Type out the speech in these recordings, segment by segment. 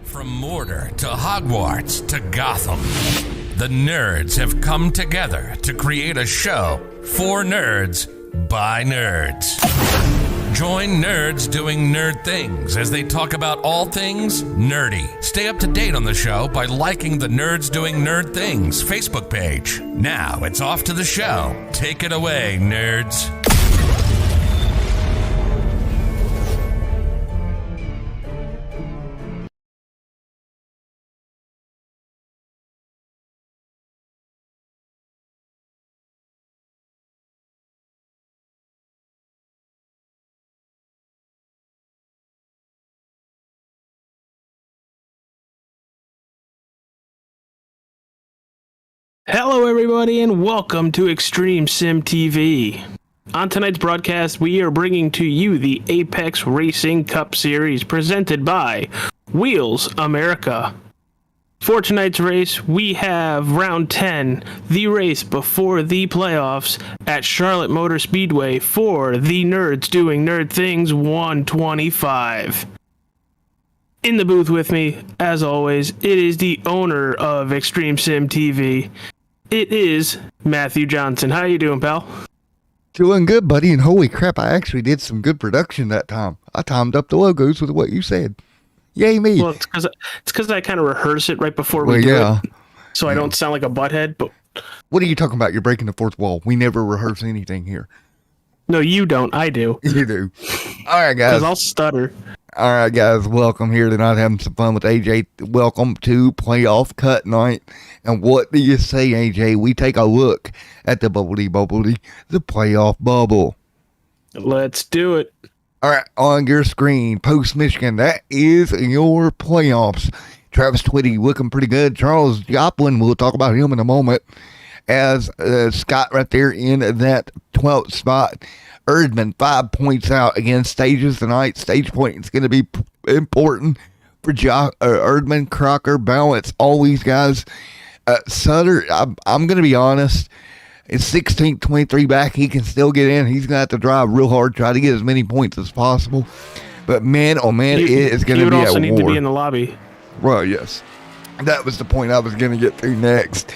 From Mordor to Hogwarts to Gotham, the nerds have come together to create a show for nerds by nerds. Join nerds doing nerd things as they talk about all things nerdy. Stay up to date on the show by liking the Nerds Doing Nerd Things Facebook page. Now it's off to the show. Take it away, nerds. Hello everybody and welcome to Extreme Sim TV. On tonight's broadcast, we are bringing to you the Apex Racing Cup Series presented by Wheels America. For tonight's race, we have round 10, the race before the playoffs at Charlotte Motor Speedway for the Nerds Doing Nerd Things 125. In the booth with me, as always, it is the owner of Extreme Sim TV. It is Matthew Johnson. How you doing, pal? Doing good, buddy, and holy crap, I actually did some good production that time. I timed up the logos with what you said. Yay me. Well, it's because I kind of rehearse it right before we do it, so I don't sound like a butthead. But what are you talking about? You're breaking the fourth wall. We never rehearse anything here. No, you don't. I do. You do. All right, guys. Because I'll stutter. All right, guys. Welcome here tonight. Having some fun with AJ. Welcome to Playoff Cut Night. And what do you say, AJ? We take a look at the bubbly, the playoff bubble. Let's do it. All right, on your screen, post-Michigan, that is your playoffs. Travis Twitty looking pretty good. Charles Joplin, we'll talk about him in a moment. As Scott right there in that 12th spot. Erdman 5 points out. Again, stages tonight. Stage point is going to be important for Erdman, Crocker, Balance, all these guys. Sutter, I'm going to be honest. It's 16th, 23 back. He can still get in. He's going to have to drive real hard, try to get as many points as possible. But man, oh man, it is going to be a war. You would also need to be in the lobby. Well, yes. That was the point I was going to get to next.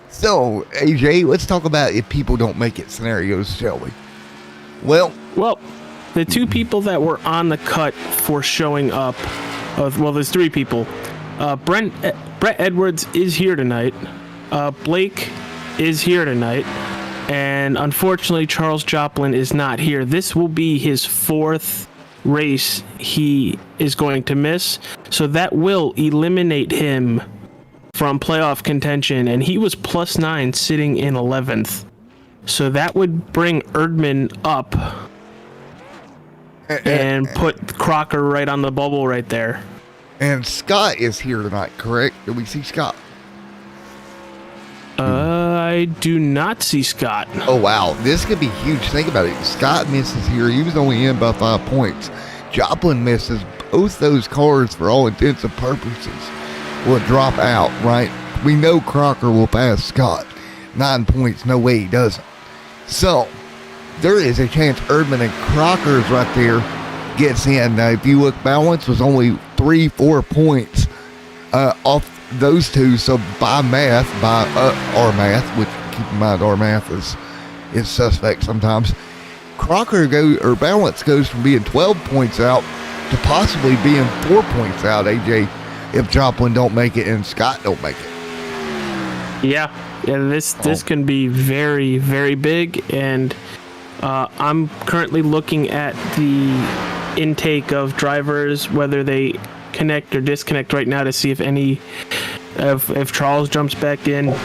So, AJ, let's talk about if people don't make it scenarios, shall we? Well, the two people that were on the cut for showing up, there's three people. Brett Edwards is here tonight. Blake is here tonight. And unfortunately, Charles Joplin is not here. This will be his fourth race he is going to miss. So that will eliminate him from playoff contention. And he was +9 sitting in 11th. So that would bring Erdman up and put Crocker right on the bubble right there. And Scott is here tonight, correct? Did we see Scott? I do not see Scott. Oh, wow. This could be huge. Think about it. Scott misses here. He was only in by 5 points. Joplin misses. Both those cars, for all intents and purposes, will drop out, right? We know Crocker will pass Scott. 9 points. No way he doesn't. So, there is a chance Erdman and Crocker's right there gets in. Now, if you look, Balance was only 3-4 points off those two. So, by our math, which keep in mind our math is suspect sometimes, Balance goes from being 12 points out to possibly being 4 points out, AJ, if Joplin don't make it and Scott don't make it. Yeah, this can be very, very big, and I'm currently looking at the intake of drivers, whether they connect or disconnect right now to see if Charles jumps back in.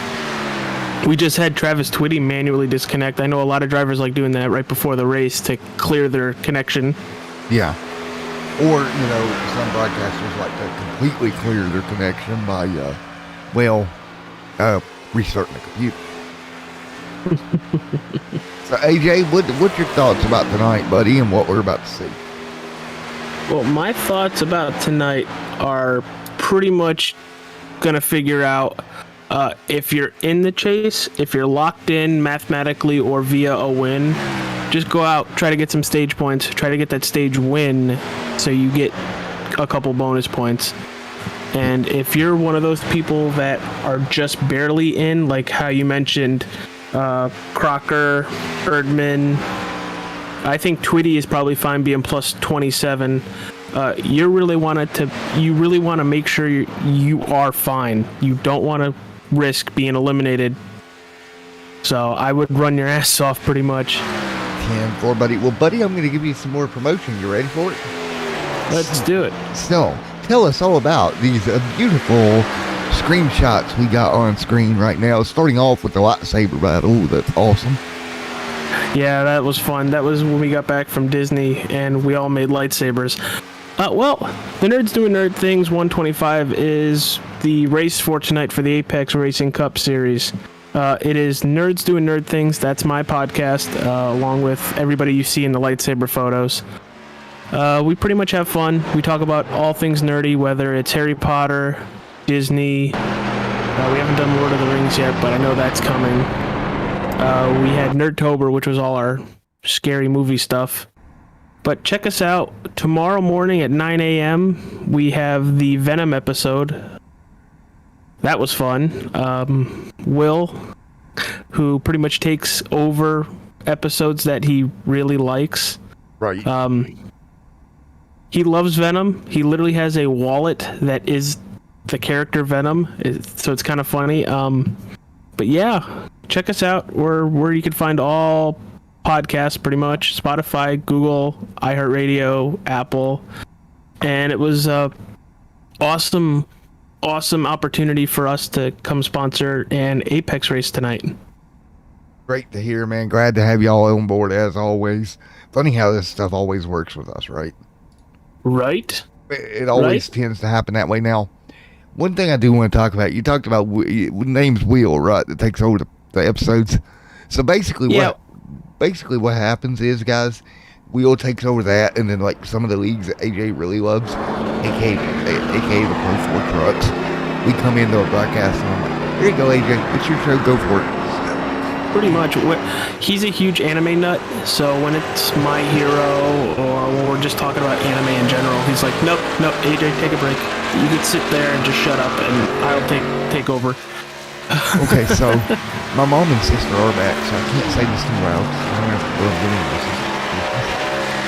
We just had Travis Twitty manually disconnect. I know a lot of drivers like doing that right before the race to clear their connection. Yeah. Or, some broadcasters like to completely clear their connection by, restarting the computer. So, AJ, what's your thoughts about tonight, buddy, and what we're about to see? Well, my thoughts about tonight are pretty much going to figure out if you're in the chase, if you're locked in mathematically or via a win, just go out, try to get some stage points, try to get that stage win so you get a couple bonus points. And if you're one of those people that are just barely in, like how you mentioned, Crocker, Erdman, I think Twitty is probably fine being plus 27. You really want to make sure you are fine. You don't want to risk being eliminated. So I would run your ass off pretty much. 10-4, buddy. Well, buddy, I'm going to give you some more promotion. You ready for it? Let's do it. So, tell us all about these beautiful screenshots we got on screen right now. Starting off with the lightsaber battle. That's awesome. Yeah, that was fun. That was when we got back from Disney and we all made lightsabers. Well, the Nerds Doing Nerd Things 125 is the race for tonight for the Apex Racing Cup Series. It is Nerds Doing Nerd Things. That's my podcast, along with everybody you see in the lightsaber photos. We pretty much have fun. We talk about all things nerdy, whether it's Harry Potter, Disney. We haven't done Lord of the Rings yet, but I know that's coming. We had Nerdtober, which was all our scary movie stuff. But check us out. Tomorrow morning at 9 a.m., we have the Venom episode. That was fun. Will, who pretty much takes over episodes that he really likes. Right. He loves Venom. He literally has a wallet that is the character Venom, so it's kind of funny. But yeah, check us out where you can find all podcasts pretty much. Spotify, Google, iHeartRadio, Apple. And it was a awesome opportunity for us to come sponsor an Apex race tonight. Great to hear, man. Glad to have y'all on board as always. Funny how this stuff always works with us, right? Right? It always tends to happen that way. Now, one thing I do want to talk about, you talked about name's Will, right? That takes over the episodes. So basically, what happens is, guys, Will takes over that, and then like some of the leagues that AJ really loves, aka the Pro 4 trucks, we come into a broadcast and I'm like, here you go, AJ, it's your show, go for it. Pretty much. He's a huge anime nut, so when it's My Hero or when we're just talking about anime in general, he's like, nope, AJ, take a break. You can sit there and just shut up, and I'll take over. Okay, so my mom and sister are back, so I can't say this too loud. I don't have to go and get into this.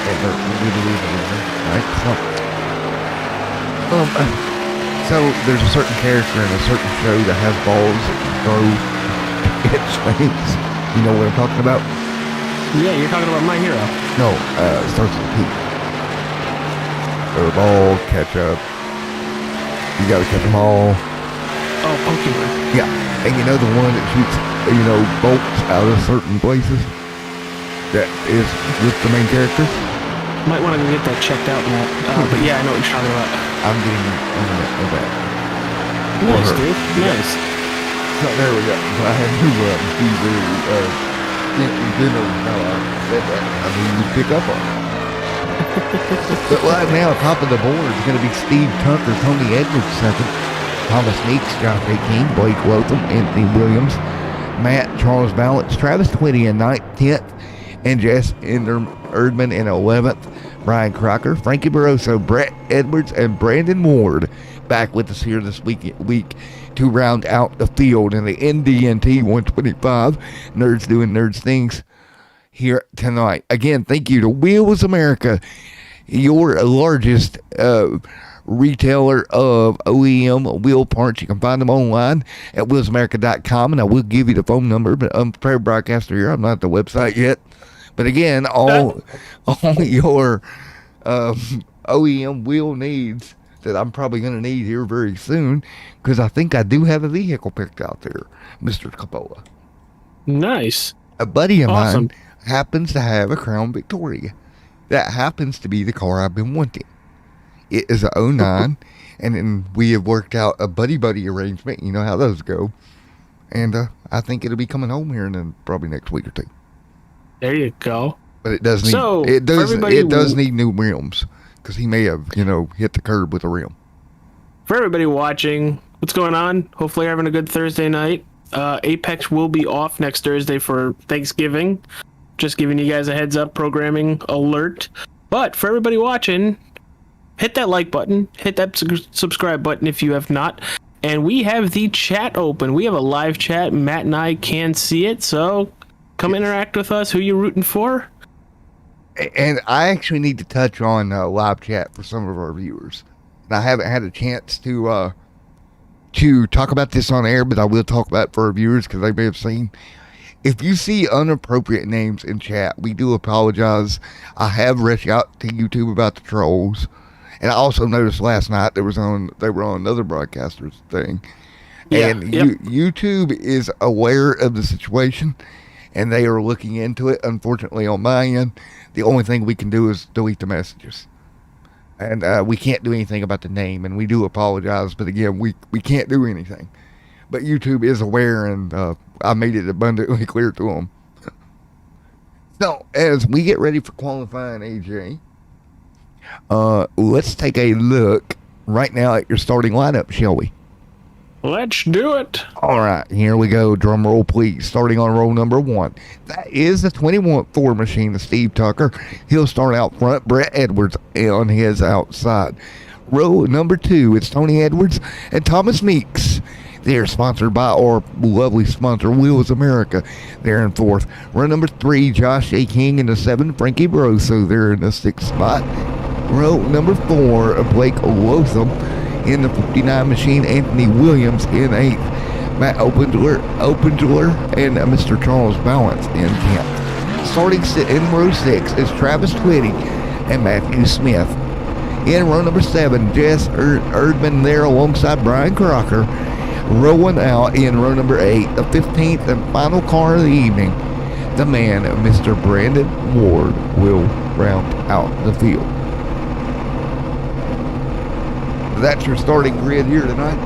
And they're really leaving in there, right? So there's a certain character in a certain show that has balls that can throw its things. You know what I'm talking about? Yeah, you're talking about My Hero. No, it starts with a P. Throw a ball, catch up. You gotta catch them all. Oh, Pokemon. Yeah, and you know the one that shoots, bolts out of certain places? That is with the main character? Might want to get that checked out, Matt. But yeah, I know what you're talking about. I'm getting internet of that. Nice, dude. Nice. So there we go. I had to be very, dinner how I said that. I mean, you pick up on it. But right now, top of the board is going to be Steve Tucker, Tony Edwards second, Thomas Meeks, Josh A. King, Blake Lotham, Anthony Williams, Matt, Charles Balance, Travis Twitty in 9th, 10th, and Jess Erdman in 11th, Brian Crocker, Frankie Barroso, Brett Edwards, and Brandon Ward back with us here this week to round out the field in the NDNT 125 Nerds Doing Nerds Things here tonight. Again, thank you to Wheels America, your largest retailer of OEM wheel parts. You can find them online at wheelsamerica.com, and I will give you the phone number, but I'm prepared broadcaster here. I'm not at the website yet. But again, all your OEM wheel needs that I'm probably going to need here very soon, because I think I do have a vehicle picked out there, Mr. Capola. Nice. A buddy of mine happens to have a Crown Victoria. That happens to be the car I've been wanting. It is a 09, and then we have worked out a buddy arrangement. You know how those go. And I think it'll be coming home here in probably next week or two. There you go. But it does need it does need new rims, because he may have hit the curb with a rim. For everybody watching, what's going on? Hopefully you're having a good Thursday night. Apex will be off next Thursday for Thanksgiving. Just giving you guys a heads up programming alert. But for everybody watching, hit that like button, hit that subscribe button if you have not. And we have the chat open. We have a live chat. Matt and I can see it, so come interact with us. Who you rooting for? And I actually need to touch on live chat for some of our viewers. And I haven't had a chance to talk about this on air, but I will talk about it for our viewers because they may have seen. If you see inappropriate names in chat, we do apologize. I have reached out to YouTube about the trolls. And I also noticed last night they were on another broadcaster's thing. Yeah, and yep. YouTube is aware of the situation, and they are looking into it. Unfortunately, on my end, the only thing we can do is delete the messages. And we can't do anything about the name, and we do apologize. But again, we can't do anything. But YouTube is aware, and I made it abundantly clear to them. So, as we get ready for qualifying, AJ, let's take a look right now at your starting lineup, shall we? Let's do it. All right, here we go. Drum roll, please. Starting on row number 1. That is the 24 machine of Steve Tucker. He'll start out front. Brett Edwards on his outside. Row number 2, it's Tony Edwards and Thomas Meeks. They're sponsored by our lovely sponsor, Wheels America. They're in 4th. Row number 3, Josh A. King in the 7th. Frankie Broso, they're in the 6th spot. Row number 4, Blake Lotham in the 59 machine. Anthony Williams in 8th. Matt Opendler and Mr. Charles Balance in 10th. Starting in row 6 is Travis Twitty and Matthew Smith. In row number 7, Jess Erdman there alongside Brian Crocker. Rolling out in row number 8, the 15th and final car of the evening, the man, Mr. Brandon Ward, will round out the field. That's your starting grid here tonight.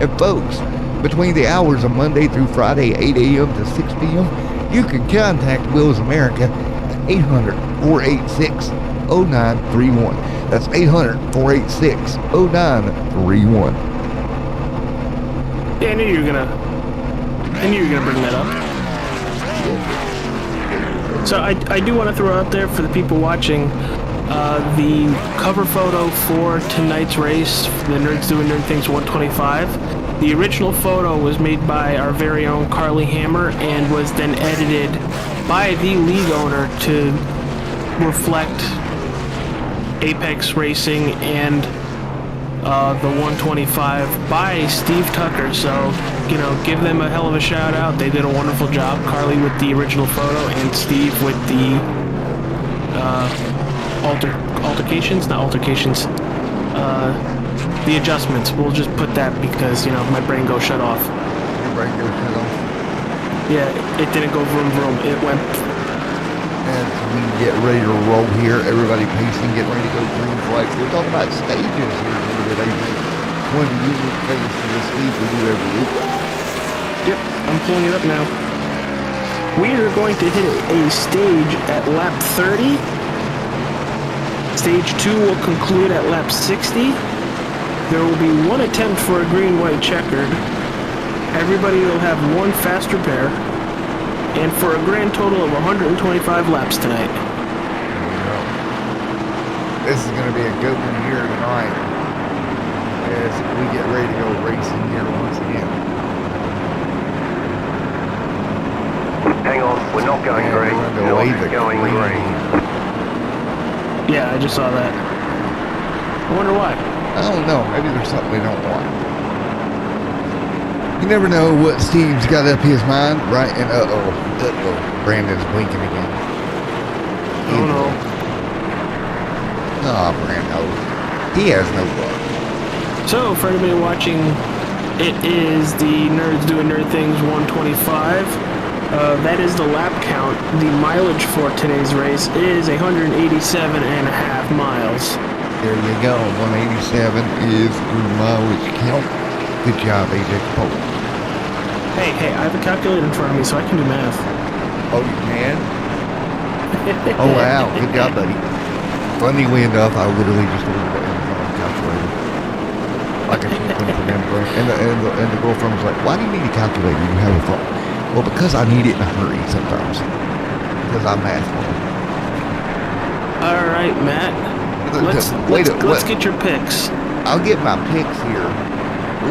And folks, between the hours of Monday through Friday, 8 a.m. to 6 p.m., you can contact Wheels America at 800-486-0931. That's 800-486-0931. Yeah, I knew you were gonna bring that up. So I do want to throw out there for the people watching, the cover photo for tonight's race, the Nerds Doing Nerd Things 125. The original photo was made by our very own Carly Hammer and was then edited by the league owner to reflect Apex Racing and the 125 by Steve Tucker. So, give them a hell of a shout out. They did a wonderful job. Carly with the original photo and Steve with the the adjustments. We'll just put that because, my brain goes shut off. Your brain goes shut off? Yeah, it didn't go vroom vroom. It went. As we get ready to roll here, everybody pacing, get ready to go green flags. We're talking about stages here today. One of the unique things to this league we do every week. Yep, I'm pulling it up now. We are going to hit a stage at lap 30. Stage 2 will conclude at lap 60. There will be one attempt for a green-white checkered. Everybody will have one faster pair. And for a grand total of 125 laps tonight. There you go. This is going to be a good one here tonight as we get ready to go racing here once again. Hang on, we're not going green. Not going green. Yeah, I just saw that. I wonder why. I don't know. Maybe there's something they don't want. You never know what Steve's got up his mind, right? And Brandon's blinking again. Oh no. Oh, Brando. He has no luck. So, for anybody watching, it is the Nerds Doing Nerd Things 125. That is the lap count. The mileage for today's race is 187.5 miles. There you go. 187 is your mileage count. Good job, AJ Cole. Hey, I have a calculator in front of me, so I can do math. Oh, you can? Oh, wow. Good job, buddy. Funnily enough, I literally just ordered an Amazon calculator. Like a cheap one from Amazon. And the girlfriend was like, why do you need a calculator? You have a phone. Well, because I need it in a hurry sometimes. Because I'm math. All right, Matt. Let's get your picks. I'll get my picks here.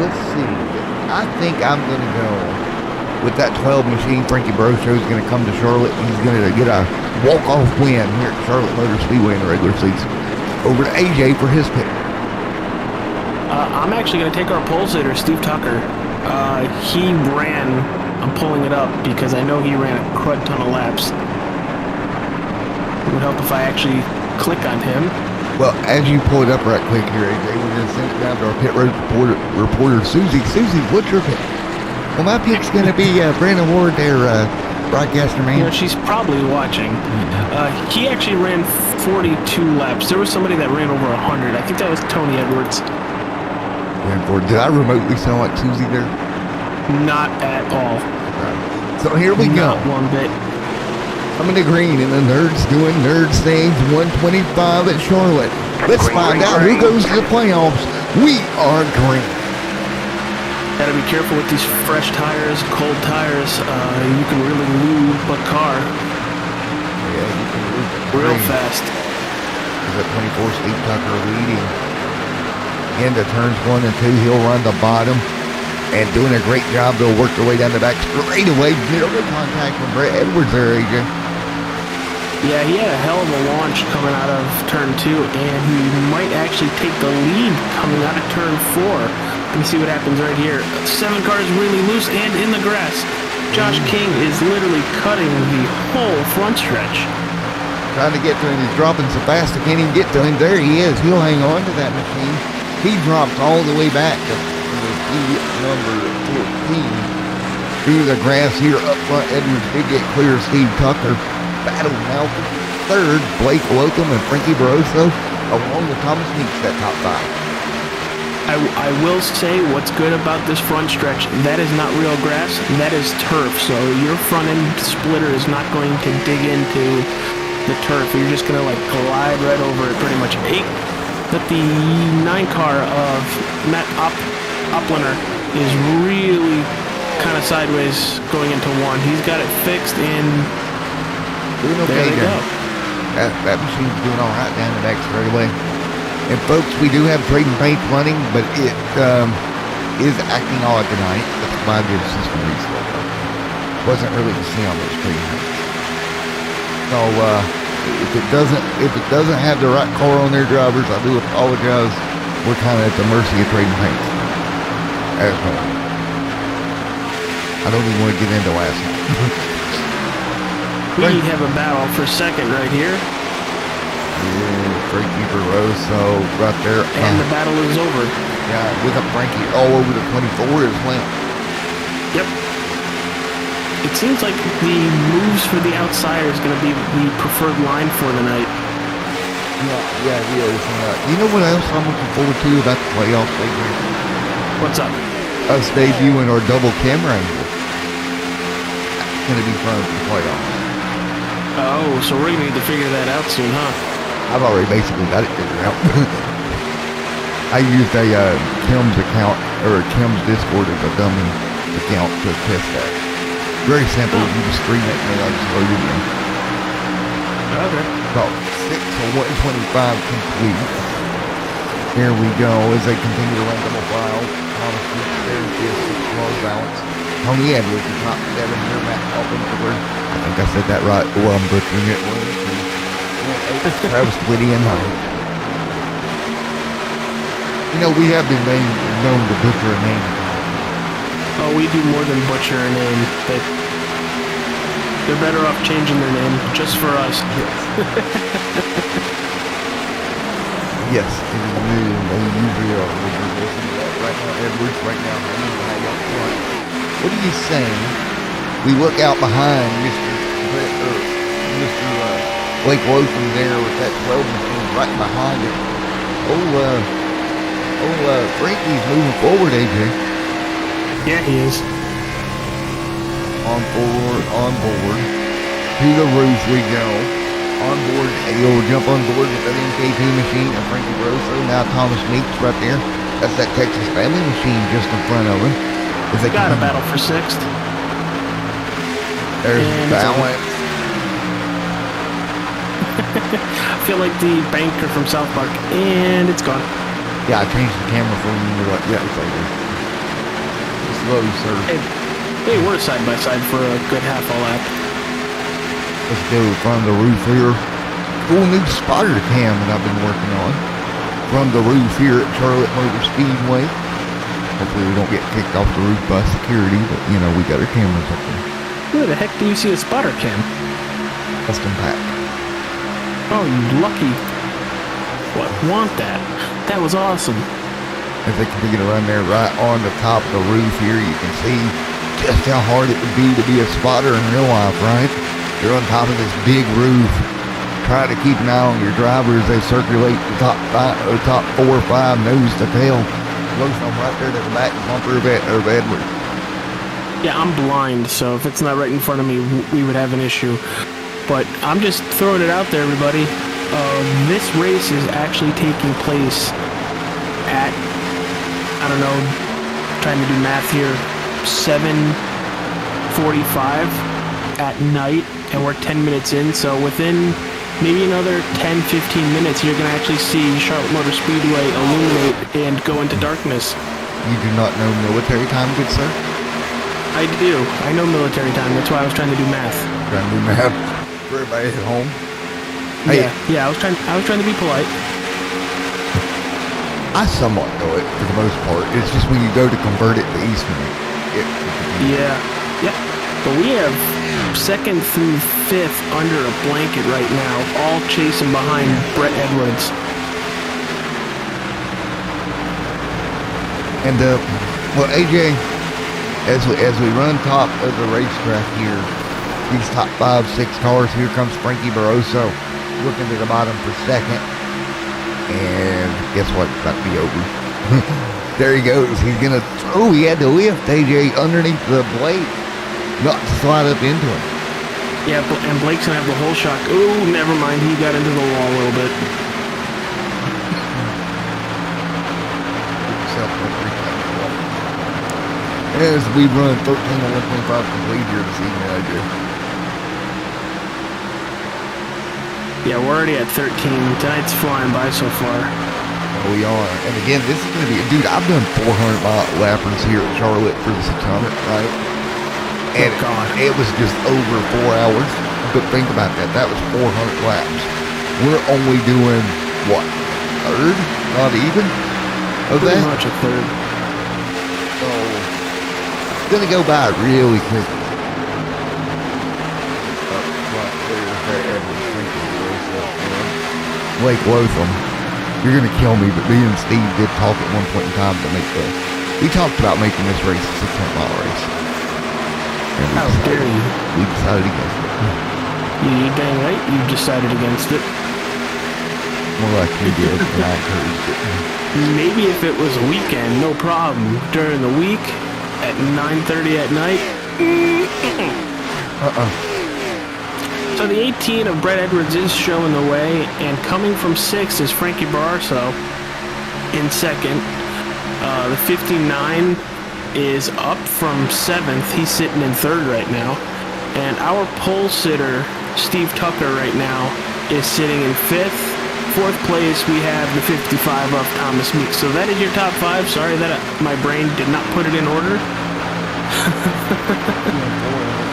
Let's see. I think I'm going to go with that 12 machine. Frankie Brocho is going to come to Charlotte. He's going to get a walk-off win here at Charlotte Motor Speedway in the regular season. Over to AJ for his pick. I'm actually going to take our pole sitter, Steve Tucker. He ran, I'm pulling it up because I know he ran a crud ton of laps. It would help if I actually click on him. Well, as you pull it up right quick here, AJ, we're going to send it down to our pit road reporter, Susie. Susie, what's your pick? Well, my pick's going to be Brandon Ward, their broadcaster man. You know, she's probably watching. He actually ran 42 laps. There was somebody that ran over 100. I think that was Tony Edwards. Did I remotely sound like Susie there? Not at all. Right. So here we go. Not one bit. Coming to green, and the Nerds doing Nerds things. 125 at Charlotte. Let's find out who goes to the playoffs. We are green. Gotta be careful with these fresh tires, cold tires. You can really lose a car. Yeah, you can lose it real fast. There's a 24 Steve Tucker leading into turns 1 and 2. He'll run the bottom and doing a great job. They'll work their way down the back straight away. Zero contact from Brett Edwards there, AJ. Yeah, he had a hell of a launch coming out of turn 2, and he might actually take the lead coming out of turn 4. Let me see what happens right here. 7 cars really loose and in the grass. Josh King is literally cutting the whole front stretch. Trying to get to him. He's dropping so fast I can't even get to him. There he is. He'll hang on to that machine. He drops all the way back to number 14 through the grass here up front. Edwards did get clear. Steve Tucker battled now for third. Blake Locum and Frankie Barroso along with Thomas Meeks, that top 5. I will say what's good about this front stretch, that is not real grass, that is turf. So your front end splitter is not going to dig into the turf. You're just going to like glide right over it pretty much. That the 9 car of Matt Opliner is really kind of sideways going into 1. He's got it fixed and there they go. That machine's doing all right down the back straightaway. And folks, we do have trading paint running, but it is acting odd tonight. That's why I did a system restart. Wasn't really to see on those trading paints. So if it doesn't have the right car on their drivers, I do apologize. We're kind of at the mercy of trading paints. As well. I don't even want to get into last night. We have a battle for second right here. Frankie Barroso right there. And the battle is over. Yeah, with a Frankie all over the 24 as well. Yep. It seems like the moves for the outsider is going to be the preferred line for the night. Yeah, it is. You know what else I'm looking forward to about the playoffs? What's up? Us debuting our double camera angle. It's going to be fun for the playoffs. Oh, so we're going to need to figure that out soon, huh? I've already basically got it figured out. I used a Kim's account, or Kim's Discord as a dummy account to test that. Very simple. You just stream it and then I just load it in. Okay. About 6 to 125 complete. There we go as they continue to run double file. Thomas Meeks, there's his 6 cars balance. Tony Edwards is not 7 here. Matt Alpenberger. I think I said that right. Well, I'm butchering it. Travis Whitty and Hunter. You know, we have been known to butcher a name. Oh, we do more than butcher a name. They're better off changing their name just for us. Yes, they usually are. Right now, Edwards, right now, high up front. What are you saying? We look out behind Mr. Blake Locum there with that 12 machine right behind it. Frankie's moving forward, AJ. Yeah, he is. On board. To the roof we go. On board, he'll jump on board with that NKT machine and Frankie Barroso. Now Thomas Meeks right there. That's that Texas Family machine just in front of him. They got a battle for 6th. There's balance. I feel like the banker from South Park, and it's gone. Yeah, I changed the camera for you. Yeah, it's like this. Slow, sir. Hey, they were side by side for a good half a lap. Let's go from the roof here. Cool new spotter cam that I've been working on. From the roof here at Charlotte Motor Speedway. Hopefully we don't get kicked off the roof by security, but you know, we got our cameras up there. Where the heck do you see a spotter cam? Custom pack. Oh, you lucky. What? Want that? That was awesome. If they can get it run there right on the top of the roof here, you can see just how hard it would be to be a spotter in real life, right? You're on top of this big roof. Try to keep an eye on your drivers. They circulate the top 4 or 5 nose to tail. Goes from right there to the back bumper of Edward. Yeah, I'm blind, so if it's not right in front of me, we would have an issue. But I'm just throwing it out there, everybody. This race is actually taking place at, I don't know, trying to do math here, 7:45 at night, and we're 10 minutes in, so within maybe another 10-15 minutes, you're going to actually see Charlotte Motor Speedway illuminate and go into darkness. You do not know military time, good sir? I do. I know military time. That's why I was trying to do math. Trying to do math for everybody at home. Hey, Yeah. I was trying to be polite. I somewhat know it for the most part. It's just when you go to convert it to Eastern. Yeah. But we have 2nd through 5th under a blanket right now, all chasing behind Brett Edwards. And well, AJ, as we run top of the racetrack here, these top 5-6 cars, here comes Frankie Barroso looking to the bottom for 2nd. And guess what? It's about to be over. There he goes. He's gonna. Oh, he had to lift AJ underneath the blade, not to slide up into him. Yeah, and Blake's gonna have the whole shock. Ooh, never mind. He got into the wall a little bit. As we run 13 to 125 complete here this evening, AJ. Yeah, we're already at 13. Tonight's flying by so far. We are. And again, this is going to be, dude, I've done 400-mile lappers here at Charlotte for the 600, right? And it was just over 4 hours. But think about that. That was 400 laps. We're only doing, what, a third? Not even? Of Pretty that? much a third. So, it's going to go by really quickly. Blake Lotham, you're going to kill me, but me and Steve did talk at one point in time to make we talked about making this race a 600-mile race. And How dare you? We decided against it. You dang right, you decided against it. More like you did, and I encouraged it. Maybe if it was a weekend, no problem. During the week, at 9:30 at night, So the 18 of Brett Edwards is showing the way, and coming from 6th is Frankie Barroso in 2nd. The 59 is up from 7th. He's sitting in 3rd right now. And our pole sitter, Steve Tucker, right now is sitting in 5th. 4th place, we have the 55 of Thomas Meeks. So that is your top 5. Sorry that my brain did not put it in order.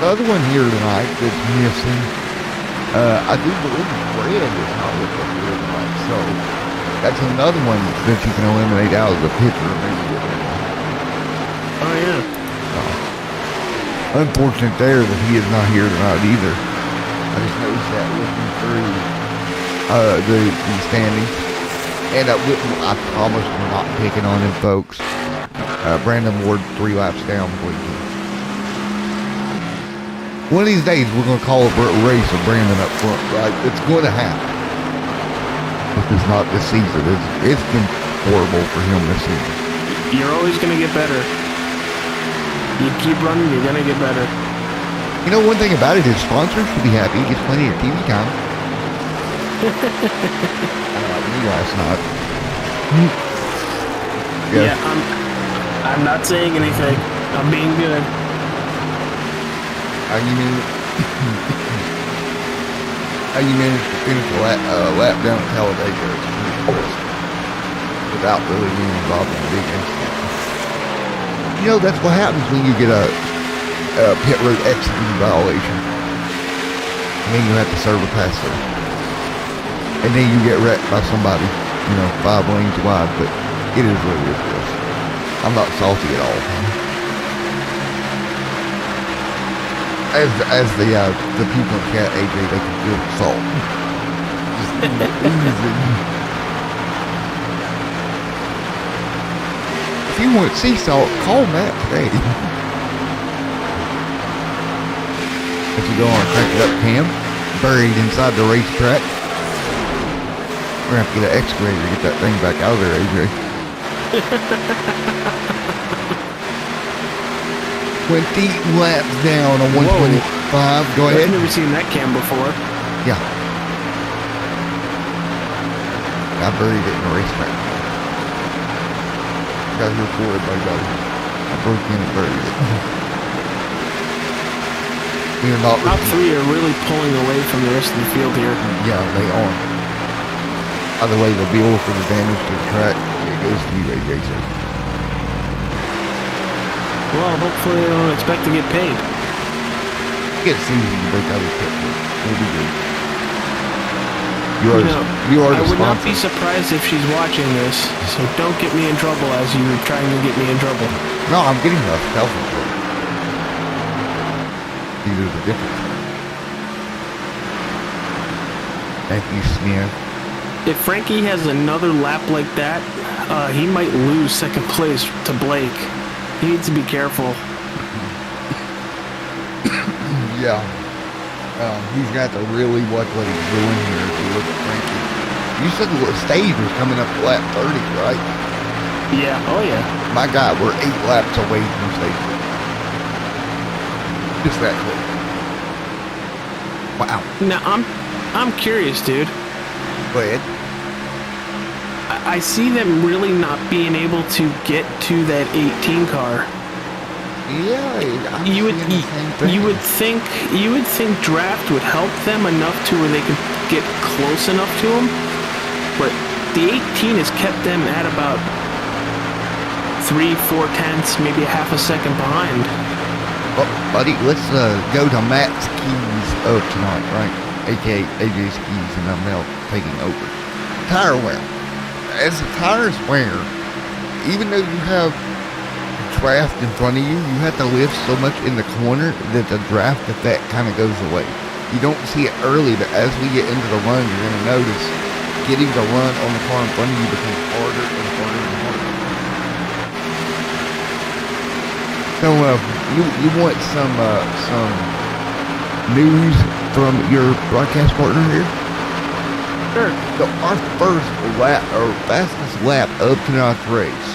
The other one here tonight that's missing, I do believe Fred is not with us here tonight, so that's another one that you can eliminate out of the picture. Oh, yeah. Unfortunate there that he is not here tonight either. I just noticed that looking through the standings. And I promise we're not picking on him, folks. Brandon Ward 3 laps down, please. One of these days, we're going to call a race of Brandon up front, right? It's going to happen. If it's not this season. It's been horrible for him this season. You're always going to get better. You keep running, you're going to get better. You know, one thing about it, his sponsors should be happy. He gets plenty of TV time. Unlike me last night. Yeah, I'm not saying anything. I'm being good. You mean? How you managed to finish a lap down at Talladega without really being involved in a big incident. You know, that's what happens when you get a pit road exiting violation. And then you have to serve a pass through. And then you get wrecked by somebody, 5 lanes wide, but it is what it is. I'm not salty at all. As the people in chat, AJ, they can feel the salt. Just oozing. If you want sea salt, call Matt today. If you go on a crank it up cam, buried inside the racetrack, we're gonna have to get an excavator to get that thing back out of there, AJ. 20 laps down on 125. Whoa. Go ahead. I've never seen that cam before. Yeah. I buried it in the racetrack. Got here for it, buddy. I broke in and buried it. We are not. Top 3 are really pulling away from the rest of the field here. Yeah, they are. By the way, the bill for the damage to the track, it goes to you, AJ. Well, hopefully they don't expect to get paid. Get season to break out of the pit. It'll be good. You are I would not be sponsor. surprised if she's watching this, so don't get me in trouble as you're trying to get me in trouble. No, I'm getting enough health insurance. These are the difference. Thank you, Smith. If Frankie has another lap like that, he might lose second place to Blake. He needs to be careful. Yeah. He's got to really watch what he's doing here if you look at Frankie. You said the stage was coming up to lap 30, right? Yeah, oh yeah. My God, we're 8 laps away from stage. Just that quick. Wow. Now, I'm curious, dude. Go ahead. I see them really not being able to get to that 18 car. Yeah, I'm You would seeing the same thing. you would think draft would help them enough to where they could get close enough to him, but the 18 has kept them at about 3-4 tenths, maybe a half a second behind. Oh, buddy, let's go to Matt's keys of tonight, right? AKA AJ's keys, and I'm now taking over. Tire wear. As the tires wear, even though you have draft in front of you, you have to lift so much in the corner that the draft effect kind of goes away. You don't see it early, but as we get into the run, you're going to notice getting the run on the car in front of you becomes harder and harder and harder. So, you want some news from your broadcast partner here? Sure. So our first lap, or fastest lap of tonight's race,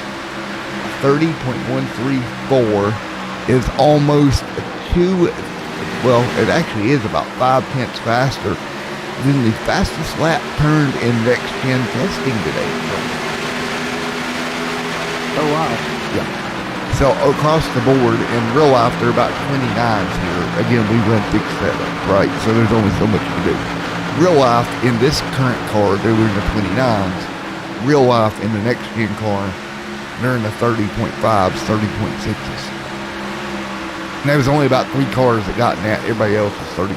30.134, is almost it actually is about 5 tenths faster than the fastest lap turned in next gen testing today. Oh wow. Yeah. So across the board, in real life, there are about 29s here. Again, we run fixed setup, right? So there's only so much to do. Real life, in this current car, they were in the 29s. Real life, in the next gen car, they're in the 30.5s, 30.6s. And there was only about 3 cars that got in that. Everybody else was 31s.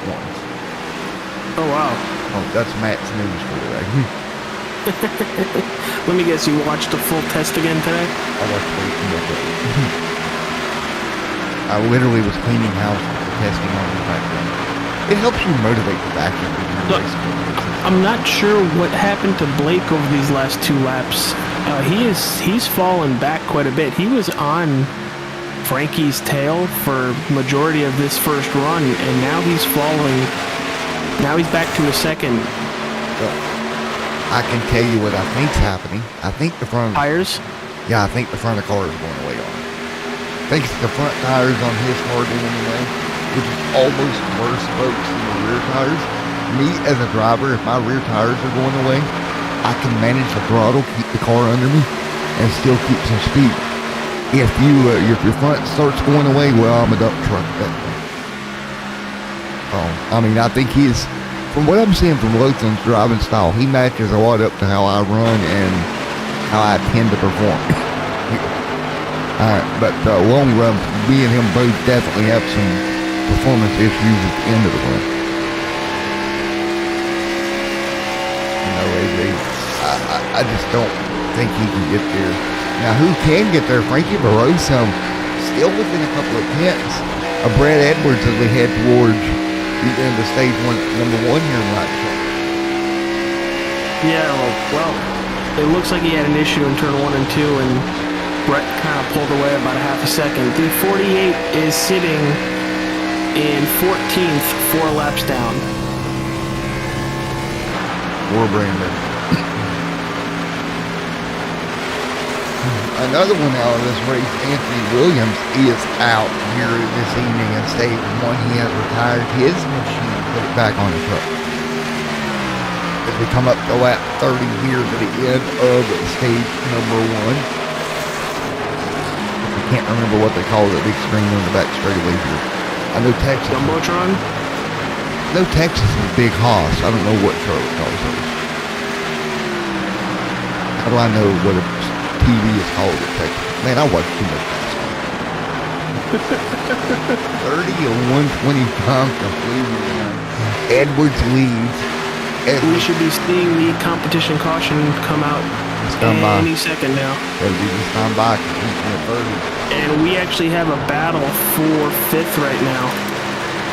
Oh wow. Oh, that's Matt's news for today. Let me guess, you watched the full test again today? I watched it. I literally was cleaning house with the testing on the background. It helps you motivate the vacuum. Look, I'm not sure what happened to Blake over these last 2 laps. He's fallen back quite a bit. He was on Frankie's tail for majority of this first run, and now he's falling. Now he's back to a second. I can tell you what I think's happening. I think the front Tires? Yeah, I think the front of the car is going away on it. I think it's the front tires on his car going away, which is almost worse, folks, than the rear tires. Me as a driver, if my rear tires are going away, I can manage the throttle, keep the car under me, and still keep some speed. If your front starts going away, well, I'm a dump truck at that point. I mean, I think from what I'm seeing from Lothan's driving style, he matches a lot up to how I run and how I tend to perform. But long run, me and him both definitely have some performance issues at the end of the run. You know, AJ, I just don't think he can get there. Now, who can get there? Frankie Barroso, still within a couple of tenths of Brad Edwards as we head towards the end of stage one, number 1 here tonight. Yeah, well, it looks like he had an issue in turn 1 and 2, and Brett kind of pulled away about a half a second. The 48 is sitting in 14th, 4 laps down. War Brandon. Another one out of this race, Anthony Williams, is out here this evening in stage 1. He has retired his machine and put it back on the truck. As we come up to lap 30 here to the end of stage number 1. I can't remember what they call the big screen on the back straightaway here. I know Texas. Jumbotron? No, Texas is Big Hoss. I don't know what Charlotte calls those. How do I know what a TV is called at Texas? Man, I watch too much basketball. 30 and 125 completely. Edwards leads. We should be seeing the competition caution come out any second now. It'll be this time by completion of 30. And we actually have a battle for 5th right now.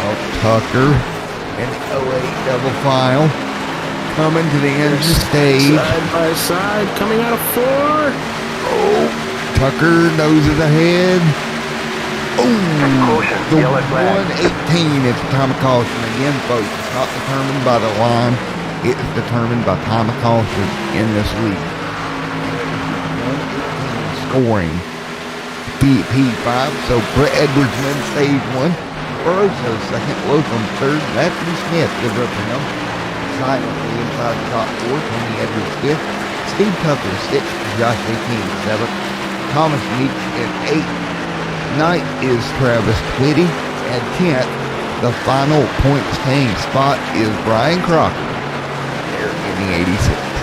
Oh, Tucker and the 08 double file coming to the end of the stage. Side by side, coming out of 4. Oh, Tucker noses ahead. Oh, the 118 is the time of caution. Again, folks, it's not determined by the line. It is determined by time of caution in this league. 118 scoring P5. So Brett Edwards wins stage 1. Barroso second. Lotham third. Matthew Smith gives up to him. Silently inside the top 4. Tony Edwards 5th. Steve Tucker 6th. Josh 18 7th. Thomas Meach in 8th. 9th is Travis Twitty. And 10th, the final points paying spot is Brian Crocker. There in the 86th.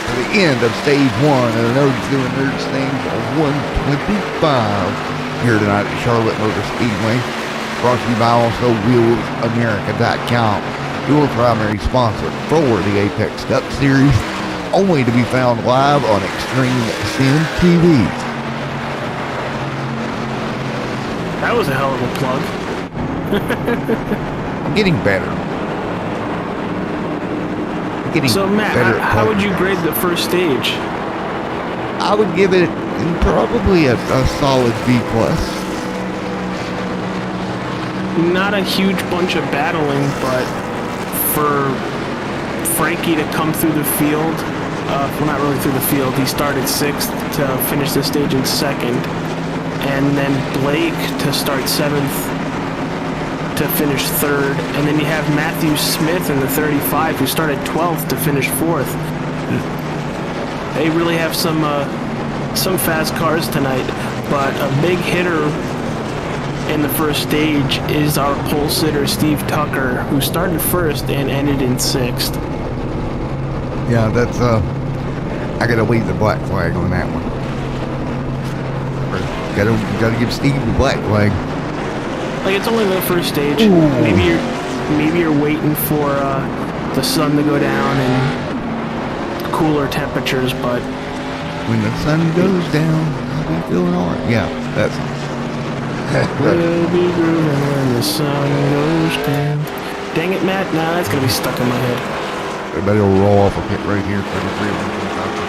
To the end of stage 1 of the Nerds Doing Nerds things of 125 here tonight at Charlotte Motor Speedway. Brought to you by also WheelsAmerica.com, your primary sponsor for the Apex Cup Series, only to be found live on Extreme Sim TV. That was a hell of a plug. Getting better. So Matt, how would you grade the first stage? I would give it probably a solid B+. Not a huge bunch of battling, but for Frankie to come through the field, well, not really through the field, he started 6th to finish the stage in 2nd, and then Blake to start 7th to finish 3rd, and then you have Matthew Smith in the 35 who started 12th to finish 4th. They really have some fast cars tonight, but a big hitter in the first stage is our pole sitter Steve Tucker, who started 1st and ended in 6th. Yeah, that's I gotta wave the black flag on that one. Gotta give Steve the black flag. Like, it's only the first stage. Ooh. Maybe you're waiting for the sun to go down and cooler temperatures, but when the sun goes down, I'll be feeling alright. Yeah, that's. We'll be grooving when the sun goes down. Dang it, Matt! Nah, that's gonna be stuck in my head. Everybody will roll off a pit right here, 33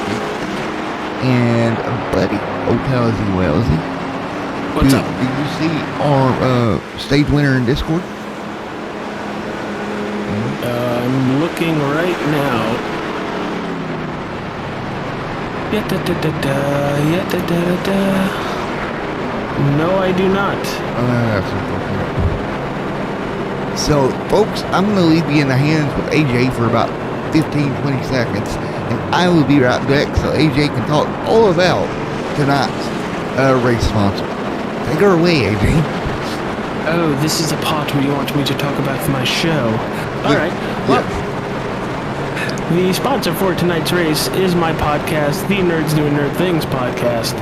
feet. And Buddy O'Towsy Wellsy. What's up? Did you see our stage winner in Discord? I'm looking right now. No, I do not. That's unfortunate. So, folks, I'm going to leave you in the hands with AJ for about 15-20 seconds, and I will be right back so AJ can talk all about tonight's race sponsor. Take her away, AJ. Oh, this is the part where you want me to talk about my show. Alright, well, the sponsor for tonight's race is my podcast, the Nerds Doing Nerd Things podcast.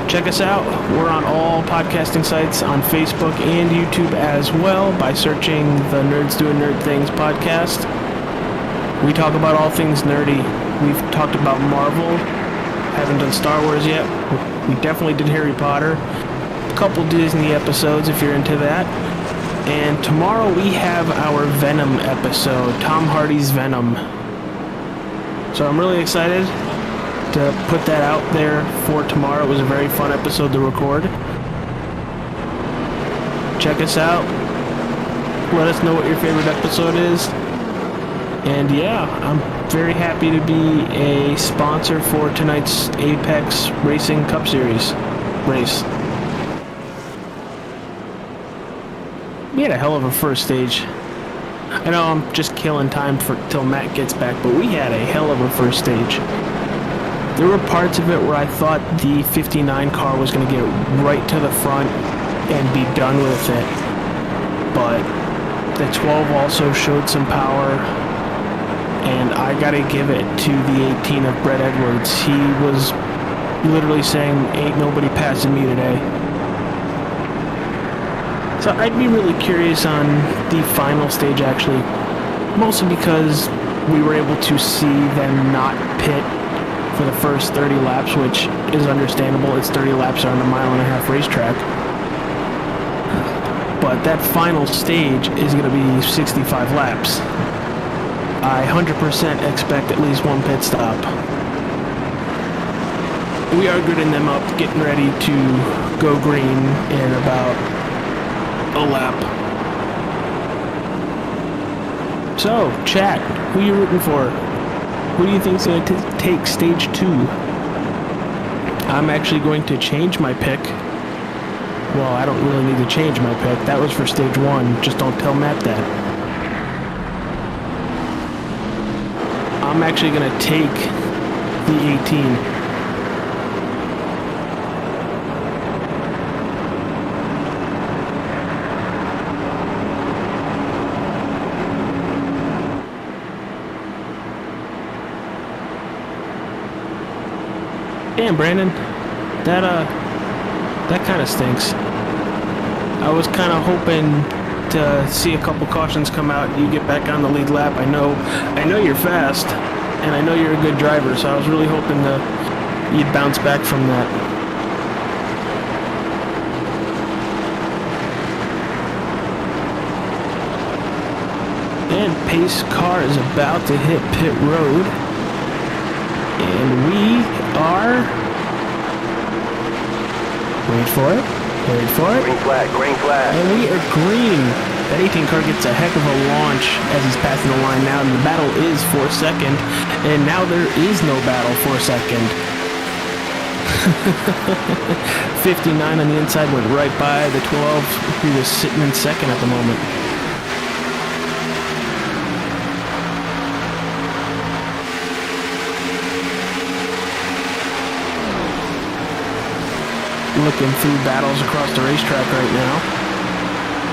Check us out. We're on all podcasting sites on Facebook and YouTube as well by searching the Nerds Doing Nerd Things podcast. We talk about all things nerdy. We've talked about Marvel. Haven't done Star Wars yet. We definitely did Harry Potter. A couple Disney episodes if you're into that. And tomorrow we have our Venom episode, Tom Hardy's Venom. So I'm really excited to put that out there for tomorrow. It was a very fun episode to record. Check us out. Let us know what your favorite episode is. And yeah, I'm very happy to be a sponsor for tonight's Apex Racing Cup Series race. We had a hell of a first stage. I know I'm just killing time till Matt gets back, but we had a hell of a first stage. There were parts of it where I thought the 59 car was going to get right to the front and be done with it. But the 12 also showed some power, and I got to give it to the 18 of Brett Edwards. He was literally saying, "Ain't nobody passing me today." So I'd be really curious on the final stage, actually, mostly because we were able to see them not pit for the first 30 laps, which is understandable. It's 30 laps on a 1.5-mile racetrack. But that final stage is going to be 65 laps. I 100% expect at least one pit stop. We are gridding them up, getting ready to go green in about a lap. So, chat, who are you rooting for? Who do you think is going to take stage 2? I'm actually going to change my pick. Well, I don't really need to change my pick. That was for stage 1. Just don't tell Matt that. I'm actually going to take the 18. Damn, Brandon, that kind of stinks. I was kind of hoping to see a couple cautions come out. You get back on the lead lap. I know you're fast, and I know you're a good driver. So I was really hoping you'd bounce back from that. And pace car is about to hit pit road. And we are... Wait for it. Green flag, green flag. And we are green. That 18 car gets a heck of a launch as he's passing the line now. And the battle is for second. And now there is no battle for second. 59 on the inside went right by the 12 who was sitting in second at the moment. Looking through battles across the racetrack right now,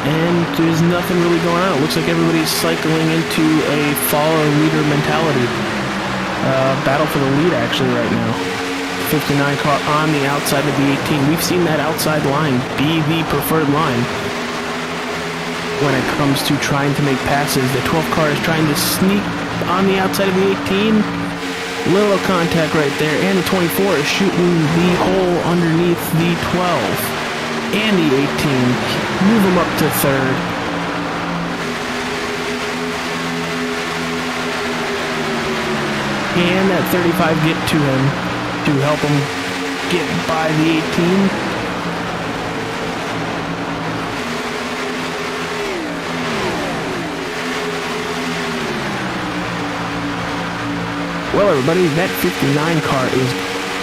and there's nothing really going on. It looks like everybody's cycling into a follow leader mentality. Battle for the lead actually right now. 59 car on the outside of the 18. We've seen that outside line be the preferred line when it comes to trying to make passes. The 12 car is trying to sneak on the outside of the 18. Little contact right there, and the 24 is shooting the hole underneath the 12 and the 18. Move him up to third. And that 35 get to him to help him get by the 18. Well, everybody, that 59 car is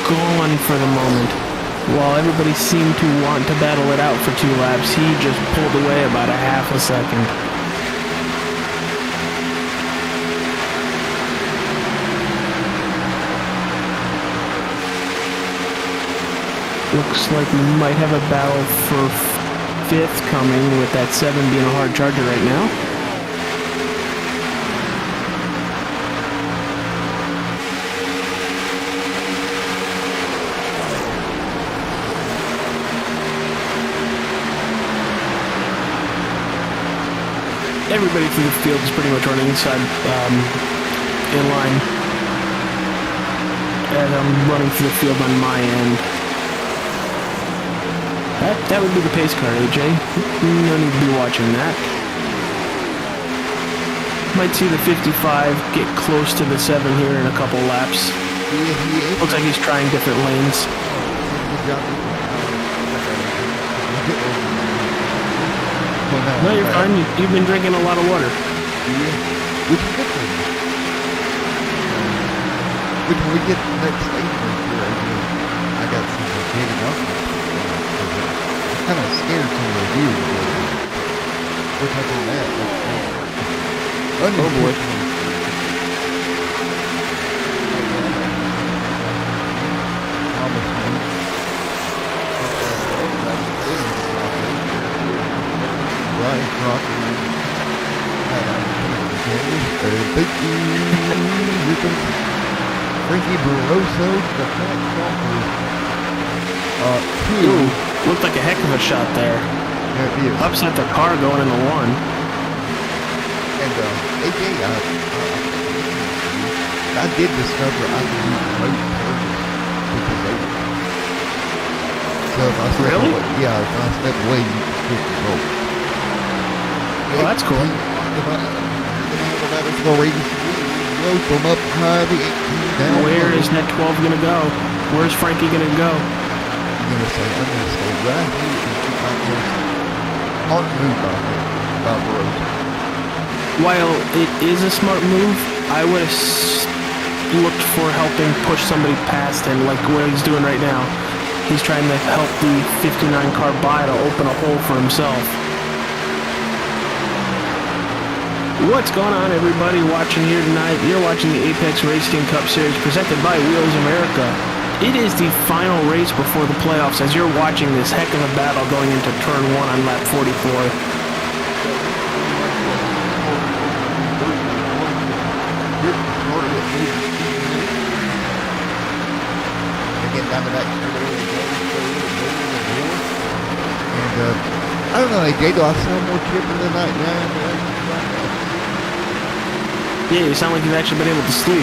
gone for the moment. While everybody seemed to want to battle it out for 2 laps, he just pulled away about a half a second. Looks like we might have a battle for 5th coming, with that 7 being a hard charger right now. Everybody through the field is pretty much running inside in line as I'm running through the field on my end. That would be the pace car, AJ. No need to be watching that. Might see the 55 get close to the 7 here in a couple laps. Looks like he's trying different lanes. No, you're fine. You've been drinking a lot of water. Yeah, which is good for you. Which when we get to the next stage right here, I got some big announcements. I'm kind of scared to review. We're touching that. Oh boy. Right, rocking. Thank you. Frankie Barroso, the Fat Crawford. Ooh, looked like a heck of a shot there. Yeah, it is. Upset the car going into 1. And AJ, I did discover I can use remote purchase because they. So if I step Really? away, yeah, if I step away, you can switch the roll. Well, that's cool. Rope them up high, the 18 down. Where is that 12 going to go? Where's Frankie going to go? I'm going to stay right here and keep my course. Smart move by Barroso. While it is a smart move, I would have looked for helping push somebody past him, like what he's doing right now. He's trying to help the 59 car by to open a hole for himself. What's going on, everybody watching here tonight? You're watching the Apex Racing Cup Series presented by Wheels America. It is the final race before the playoffs as you're watching this heck of a battle going into turn 1 on lap 44. And I don't know, AJ, do I sound more chipper tonight now? Yeah, you sound like you've actually been able to sleep.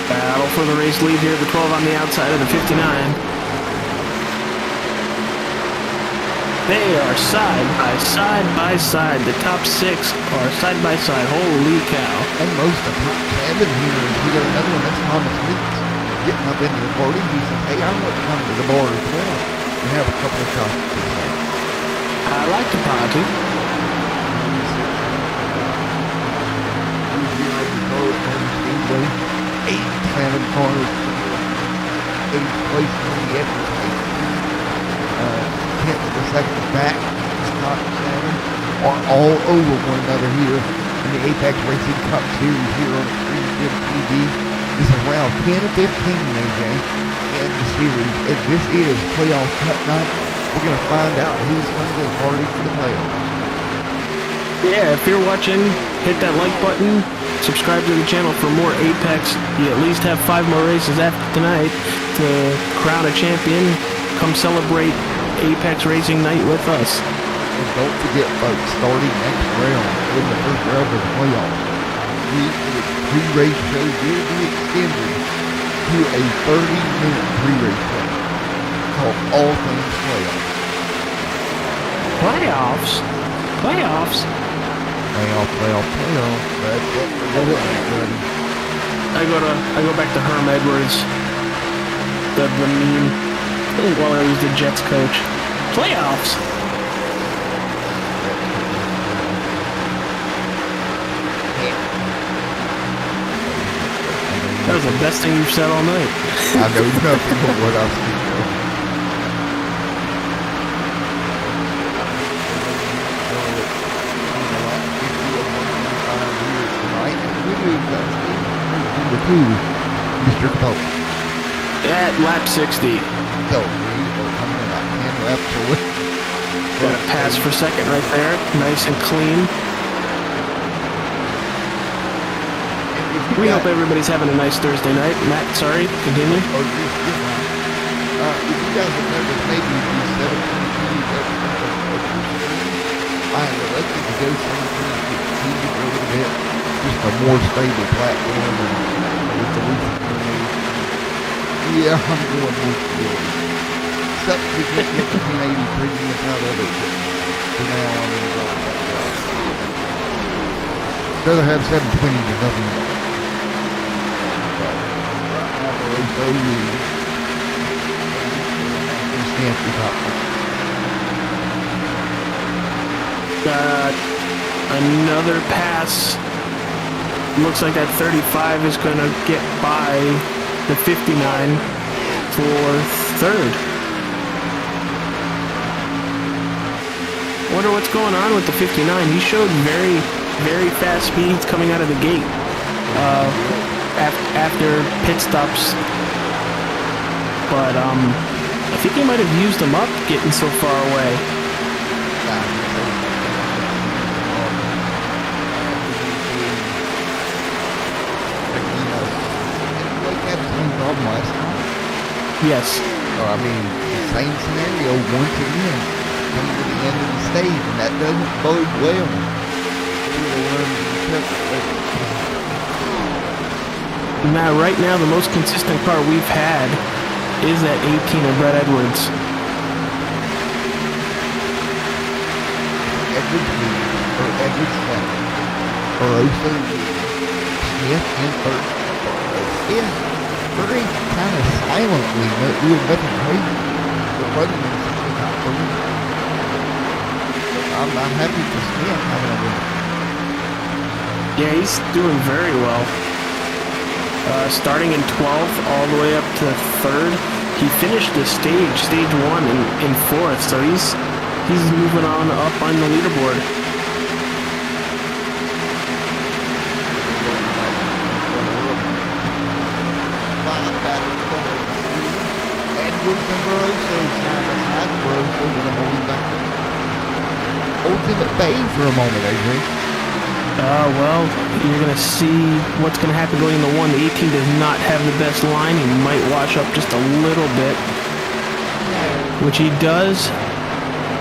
Battle for the race lead here, the 12 on the outside of the 59. They are side by side. The top 6 are side by side. Holy cow. Almost a top 7 here. We got another one. That's Thomas Meeks getting up into the party. He says, hey, I want to come to the bar as well and have a couple of shots. I like to party. Eight Phantom cars. 8th place in the Edwards. 10th the second back, Scott and Shannon are all over one another here in the Apex Racing Cup Series here on Extreme Sim TV. This is round 10 of 15, AJ, in the series. If this is playoff cut night, we're going to find out who's going to go party for the playoffs. Yeah, if you're watching, hit that like button, subscribe to the channel for more Apex. You at least have 5 more races after tonight to crown a champion. Come celebrate Apex Racing Night with us. And don't forget, folks, starting next round, in the first round of the playoffs, the pre-race show will be extended to a 30-minute pre-race show called All Things Playoffs. Playoffs? Playoffs? Playoff. That's what we're doing, buddy. I go back to Herm Edwards, the meme. While I was the Jets coach. Playoffs! That was the best thing you've said all night. I know nothing but what I speak of. Mr. Capone. At lap 60. So, we are coming about 10 laps away. Got a pass for second right there. Nice and clean. We hope everybody's having a nice Thursday night. Matt, sorry, continue. Oh, if you guys remember, maybe the 722 I am elected to go something a little bit, just a more stable platform with the roof. Yeah, I'm going with the something to get the 1080 premium out of it. For now, I'm going to go with that. Rather have 720 than nothing else. Got another pass. Looks like that 35 is going to get by the 59 for third. Wonder what's going on with the 59. He showed very, very fast speeds coming out of the gate after pit stops. But I think he might have used them up getting so far away. Yes. So, I mean, the same scenario once again, coming to the end of the stage, and that doesn't bode well. Now, right now, the most consistent car we've had is that 18 of Brett Edwards. Edwards second, Barroso Smith in third. Yeah, very kind of silently, doing nothing crazy. The running is simply not moving. I'm happy for Smith having a win. Yeah, he's doing very well. Starting in 12th all the way up to 3rd. He finished the stage 1 in 4th, so he's moving on up on the leaderboard. Edwards and Barroso side by side. Barroso with a holding back. Ultimate Bay for a moment, AJ. Well, you're going to see what's going to happen going into 1. The 18 does not have the best line. He might wash up just a little bit, which he does,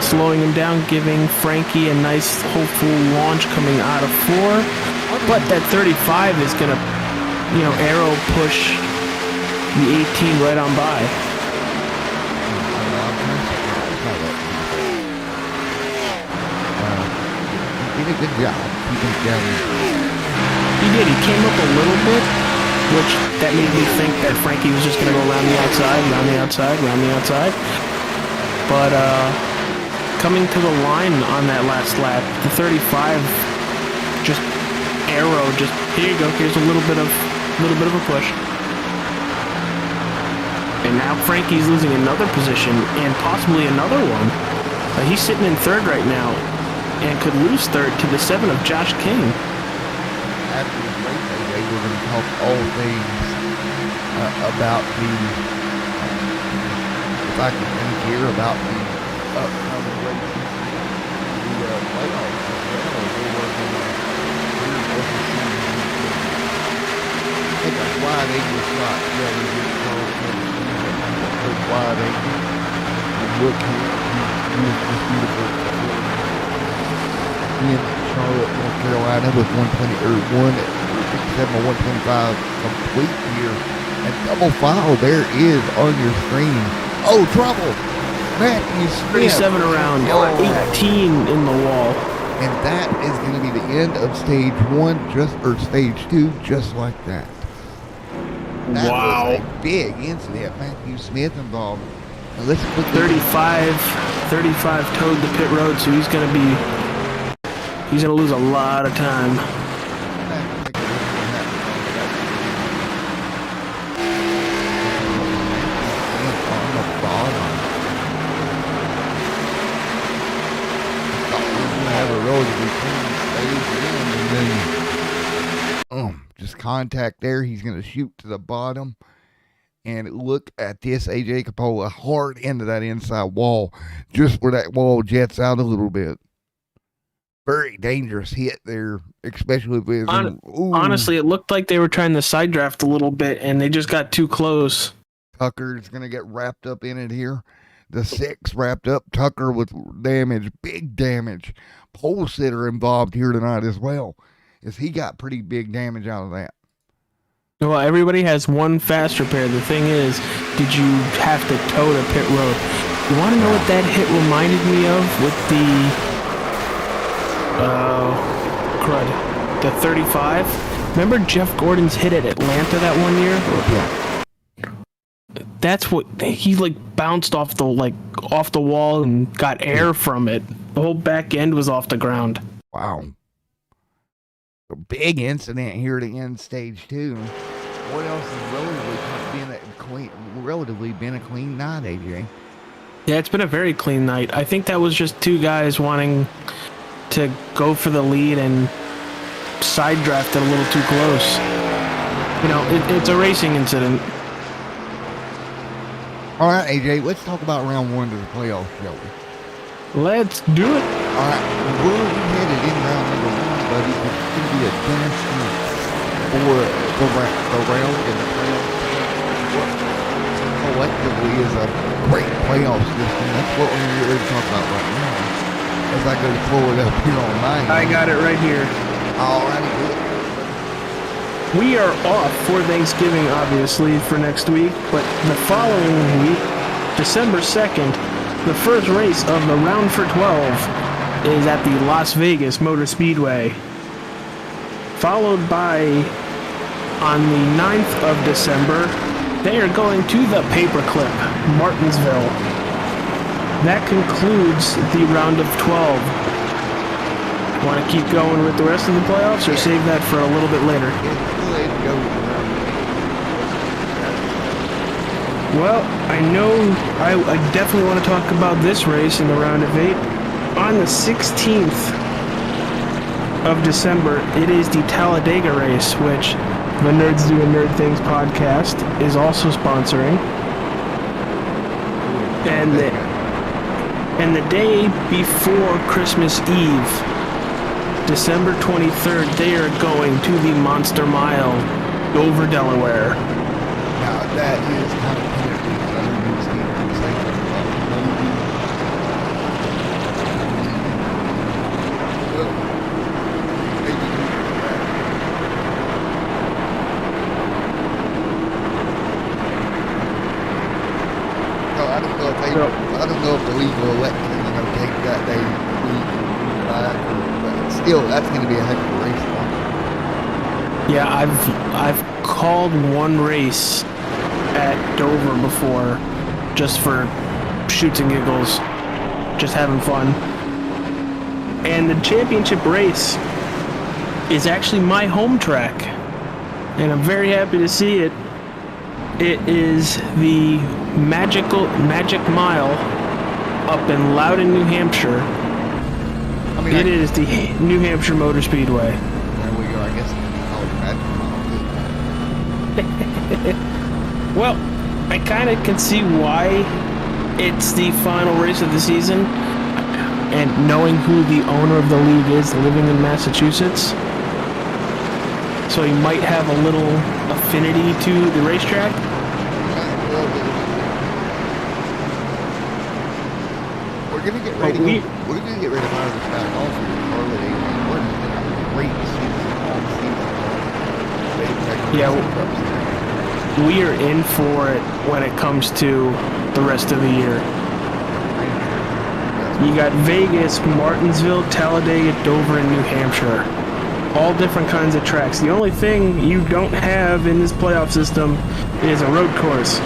slowing him down, giving Frankie a nice, hopeful launch coming out of 4. But that 35 is going to, arrow push the 18 right on by. He did a good job. He did. He came up a little bit, which that made me think that Frankie was just going to go around the outside, around the outside, around the outside. But coming to the line on that last lap, the 35 just arrow, just here you go. Here's a little bit of a push. And now Frankie's losing another position and possibly another one. He's sitting in 3rd right now and could lose 3rd to the 7 of Josh King. After the race day, we're going to talk all things about the, if I can think here, about the upcoming races, the playoffs as well. We're working on I think a wide angle shot. Yeah, we did a wide angle. Look here, this beautiful in Charlotte, North Carolina with 157 or 125 complete here. And double file there is on your screen. Oh, trouble! Matthew Smith. 37 around, 18 in the wall. And that is going to be the end of stage 1, or stage 2, just like that. That was a big incident. Matthew Smith involved. Now let's put 35 towed the pit road, so he's going to lose a lot of time. just contact there. He's going to shoot to the bottom. And look at this, AJ Capola hard into that inside wall, just where that wall jets out a little bit. Very dangerous hit there, especially with honestly, it looked like they were trying to side draft a little bit, and they just got too close. Tucker's going to get wrapped up in it here. The 6 wrapped up. Tucker with damage, big damage. Pole sitter involved here tonight as well, as he got pretty big damage out of that. Well, everybody has one fast repair. The thing is, did you have to tow to pit road? You want to know what that hit reminded me of with the 35? Remember Jeff Gordon's hit at Atlanta that one year? Yeah. That's what he bounced off the wall and got air from it. The whole back end was off the ground. Wow. A big incident here at the end stage too. What else has relatively been a clean night, AJ? Yeah, it's been a very clean night. I think that was just 2 guys wanting to go for the lead and side draft it a little too close. You know, it's a racing incident. All right, AJ, let's talk about round 1 of the playoffs, shall we? Let's do it. All right, we're headed in round number 1, buddy. It's going to be a dance for the round in the playoffs. What collectively is a great playoff system. That's what we're really talking about right now. As I go to pull it up here on mine. I got it right here. All righty, good. We are off for Thanksgiving, obviously, for next week, but the following week, December 2nd, the first race of the round for 12 is at the Las Vegas Motor Speedway. Followed by, on the 9th of December, they are going to the Paperclip, Martinsville. That concludes the round of 12. Want to keep going with the rest of the playoffs, or save that for a little bit later? Well, I know I definitely want to talk about this race in the round of 8. On the 16th of December, it is the Talladega race, which the Nerds Doing Nerd Things podcast is also sponsoring. And the day before Christmas Eve, December 23rd, they are going to the Monster Mile, Dover, Delaware. Now, that is kind of I don't know if the league will let take that day back, but still, that's going to be a heck of a race. Yeah, I've called one race at Dover before, just for shoots and giggles, just having fun. And the championship race is actually my home track, and I'm very happy to see it. It is the Magic Mile up in Loudon, New Hampshire. It is the New Hampshire Motor Speedway. There we go. I guess Magic Mile. Well, I kind of can see why it's the final race of the season, and knowing who the owner of the league is, living in Massachusetts, so he might have a little affinity to the racetrack. We're gonna get ready. We're gonna get ready to fire this back off here, Charlotte. We're gonna have a great season, all season. Yeah, we are in for it when it comes to the rest of the year. You got Vegas, Martinsville, Talladega, Dover, and New Hampshire. All different kinds of tracks. The only thing you don't have in this playoff system is a road course.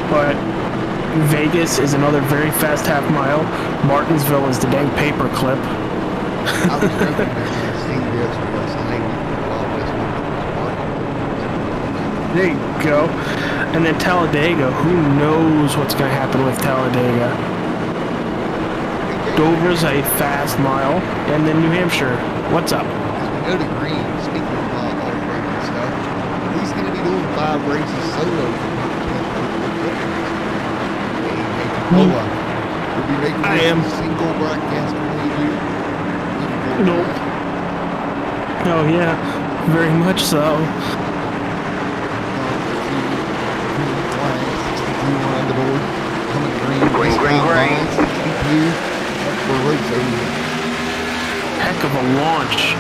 But Vegas is another very fast half mile. Martinsville is the dang paper clip. I was thinking that this was There you go. And then Talladega, who knows what's going to happen with Talladega. Dover's a fast mile, and then New Hampshire. What's up? As we go to Green, speaking of off-road and stuff, he's going to be doing 5 races solo for Cola. We'll be making a single broadcast here. Nope. Oh, yeah. Very much so. On the board. Coming green. Heck of a launch.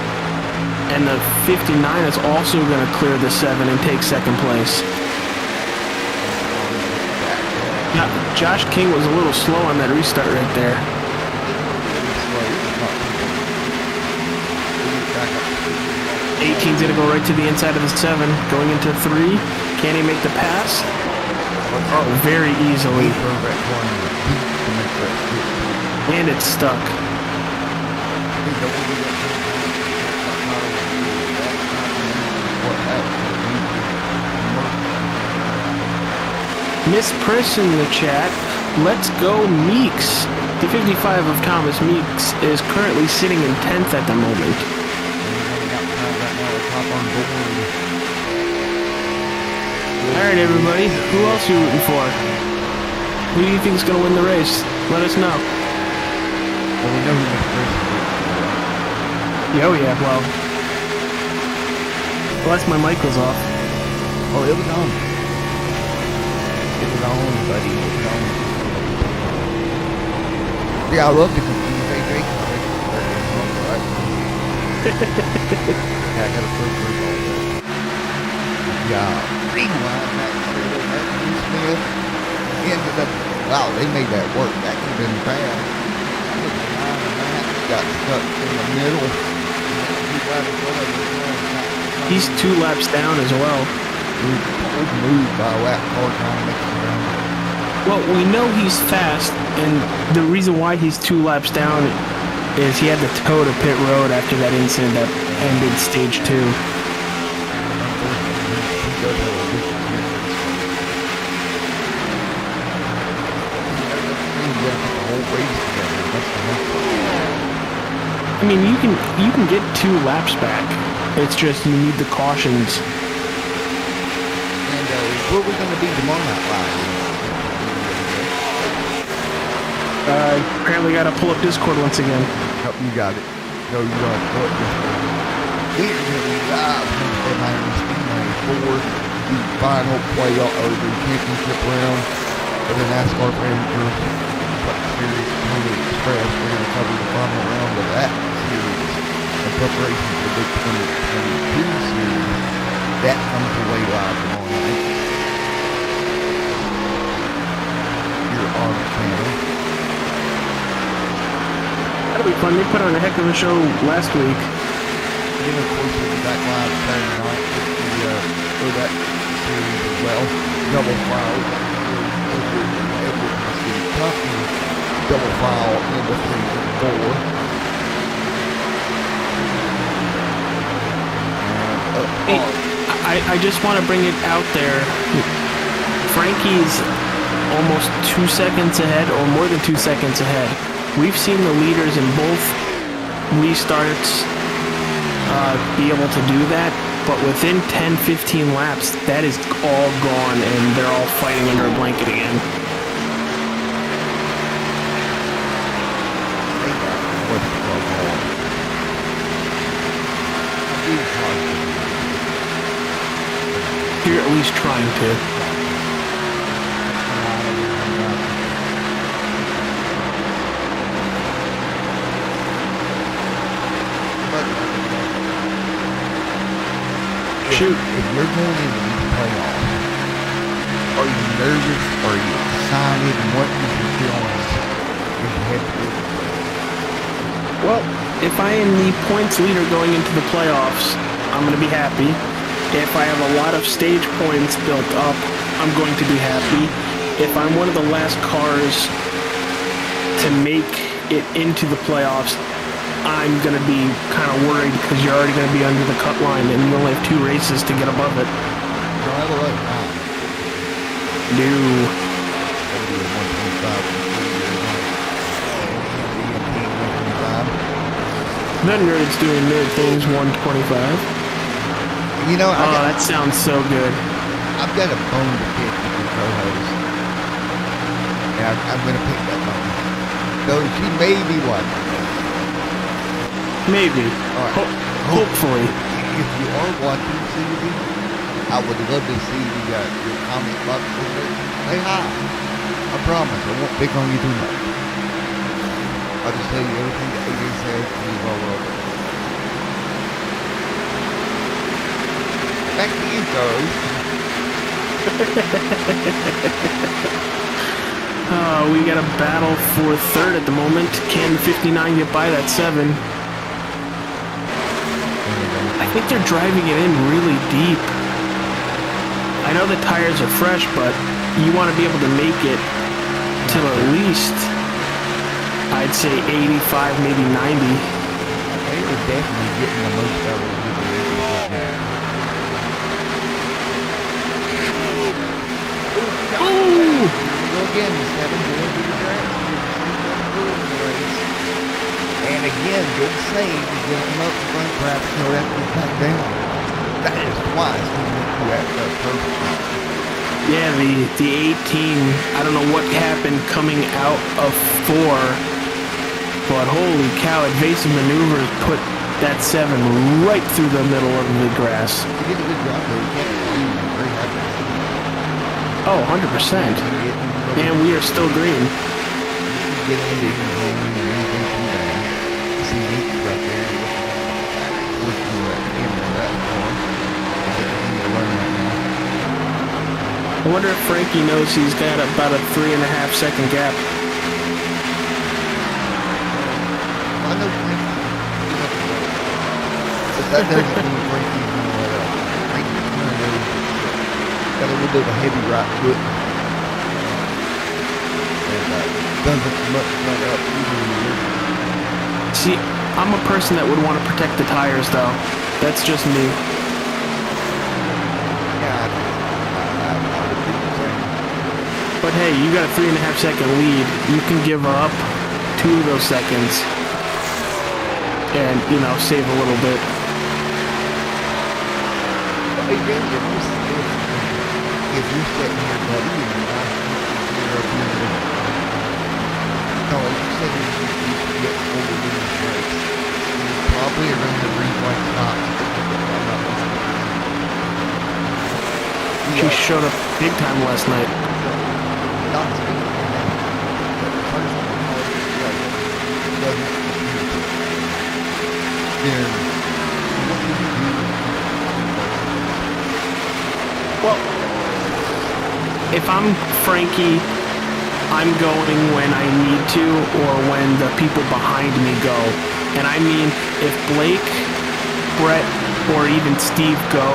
And the 59 is also going to clear the 7 and take second place. Now, Josh King was a little slow on that restart right there. 18's going to go right to the inside of the 7, going into 3. Can he make the pass? Oh, very easily. And it's stuck. Miss Priss in the chat. Let's go Meeks. The 55 of Thomas Meeks is currently sitting in 10th at the moment. Alright everybody, who else are you rooting for? Who do you think is going to win the race? Let us know. Well, we know who Miss Priss is. Oh yeah, well. Bless my mic was off. Oh, it was on. It was on, buddy. It was on. Yeah, I love to confuse AJ. I got a first group on that. Yeah. Rewind that trailer. Matthew Smith ended up. Wow, they made that work. That could have been bad. Got stuck in the middle. He's 2 laps down as well. Moved by a lap car trying to make it around. Well, we know he's fast, and the reason why he's 2 laps down is he had to tow to pit road after that incident that ended stage 2. I mean, you can get 2 laps back. It's just you need the cautions. And where are we going to be tomorrow night live? Apparently got to pull up Discord once again. Yep, you got it. No, you got to pull up Discord. We're going to be live Wednesday night on Speedway for the final playoff or the championship round of the NASCAR Amateur Truck Series Pony Express. We're going to cover the final round of that series in preparation for the big 2022 series. That comes away live tomorrow night here on the channel. That'll be fun. They put on a heck of a show last week. Then, of course, we'll be back live Saturday night for that series as well. Double file over Edward City Company. Double file into 3 and 4. I just want to bring it out there. Frankie's almost 2 seconds ahead, or more than 2 seconds ahead. We've seen the leaders in both restarts be able to do that, but within 10-15 laps, that is all gone, and they're all fighting under a blanket again. You're at least trying to. Shoot. If you're going into these playoffs, are you nervous? Are you excited? And what is your feelings as you head through the playoffs? Well, if I am the points leader going into the playoffs, I'm going to be happy. If I have a lot of stage points built up, I'm going to be happy. If I'm one of the last cars to make it into the playoffs, I'm going to be kind of worried because you're already going to be under the cut line and you only have 2 races to get above it. Don't have a lot of time. No. That'll be a 125. The Nerds Doing Nerd Things 125. You know, That sounds so good. I've got a bone to pick with your co-host. And I'm going to pick that bone. So she may be watching. Maybe. All right. Hopefully. If you are watching CBD, I would love to see your comment box over there. Say hi. I promise, I won't pick on you too much. I'll just tell you everything that AJ says and you roll over. Back to you, We got a battle for third at the moment. Can 59 get by that 7? I think they're driving it in really deep. I know the tires are fresh, but you want to be able to make it till at least, I'd say 85, maybe 90. They were definitely getting the most out of the races right now. Ooh! Again, 7 going to the track. And again, good save. He's going to come up in front, perhaps he'll have to be back down. That is twice he went through that perfect. Yeah, the 18, I don't know what happened coming out of 4, but holy cow, evasive maneuvers put that 7 right through the middle of the grass. He did a good job, though. He can't believe I'm very happy. Oh, 100%. And we are still green. Get into anything too bad. See Nick right there. Looking at him for that more. I wonder if Frankie knows he's got about a 3.5 second gap. I know Frankie. But that doesn't mean Frankie's going to let up. Frankie's going to got a little bit of a heavy right foot. Doesn't much let up either. See, I'm a person that would want to protect the tires, though. That's just me. Yeah, I would think the same. But hey, you got a 3.5 second lead. You can give up 2 of those seconds and, save a little bit. But again, if you're sitting here, buddy, and you're no, if you're sitting here, you should get over in the race. You probably are going to read like stops. She showed up big time last night. Not speaking of that, but the person who doesn't then what do you do? Well, if I'm Frankie, I'm going when I need to or when the people behind me go. And I mean, if Blake, Brett, or even Steve go,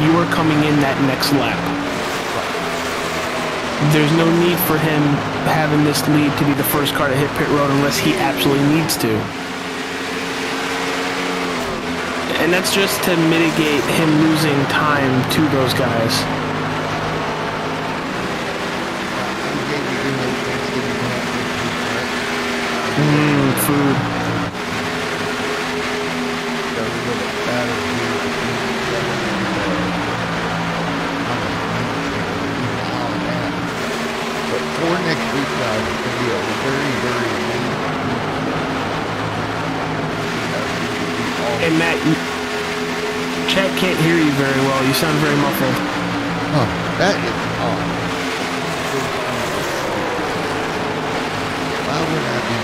you are coming in that next lap. There's no need for him having this lead to be the first car to hit pit road unless he absolutely needs to. And that's just to mitigate him losing time to those guys. Food. But for next week, guys, it's going to be a very, very Hey, Matt, chat can't hear you very well. You sound very muffled. Huh, that is odd. Why would I be...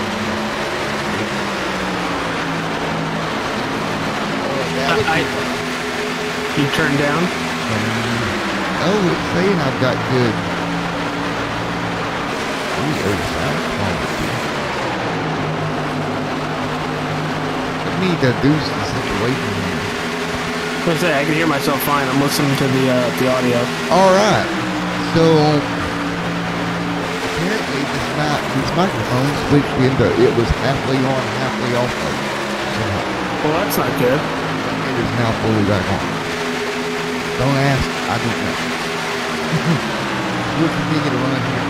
You turned down? Oh, it's saying I've got good. Sound quality. I need to do the situation here. I can hear myself fine. I'm listening to the audio. Alright. So apparently this microphone switched into it was halfway on, halfway off. Well, that's not good. It is now fully back on. Don't ask, I don't know. We'll continue to run here.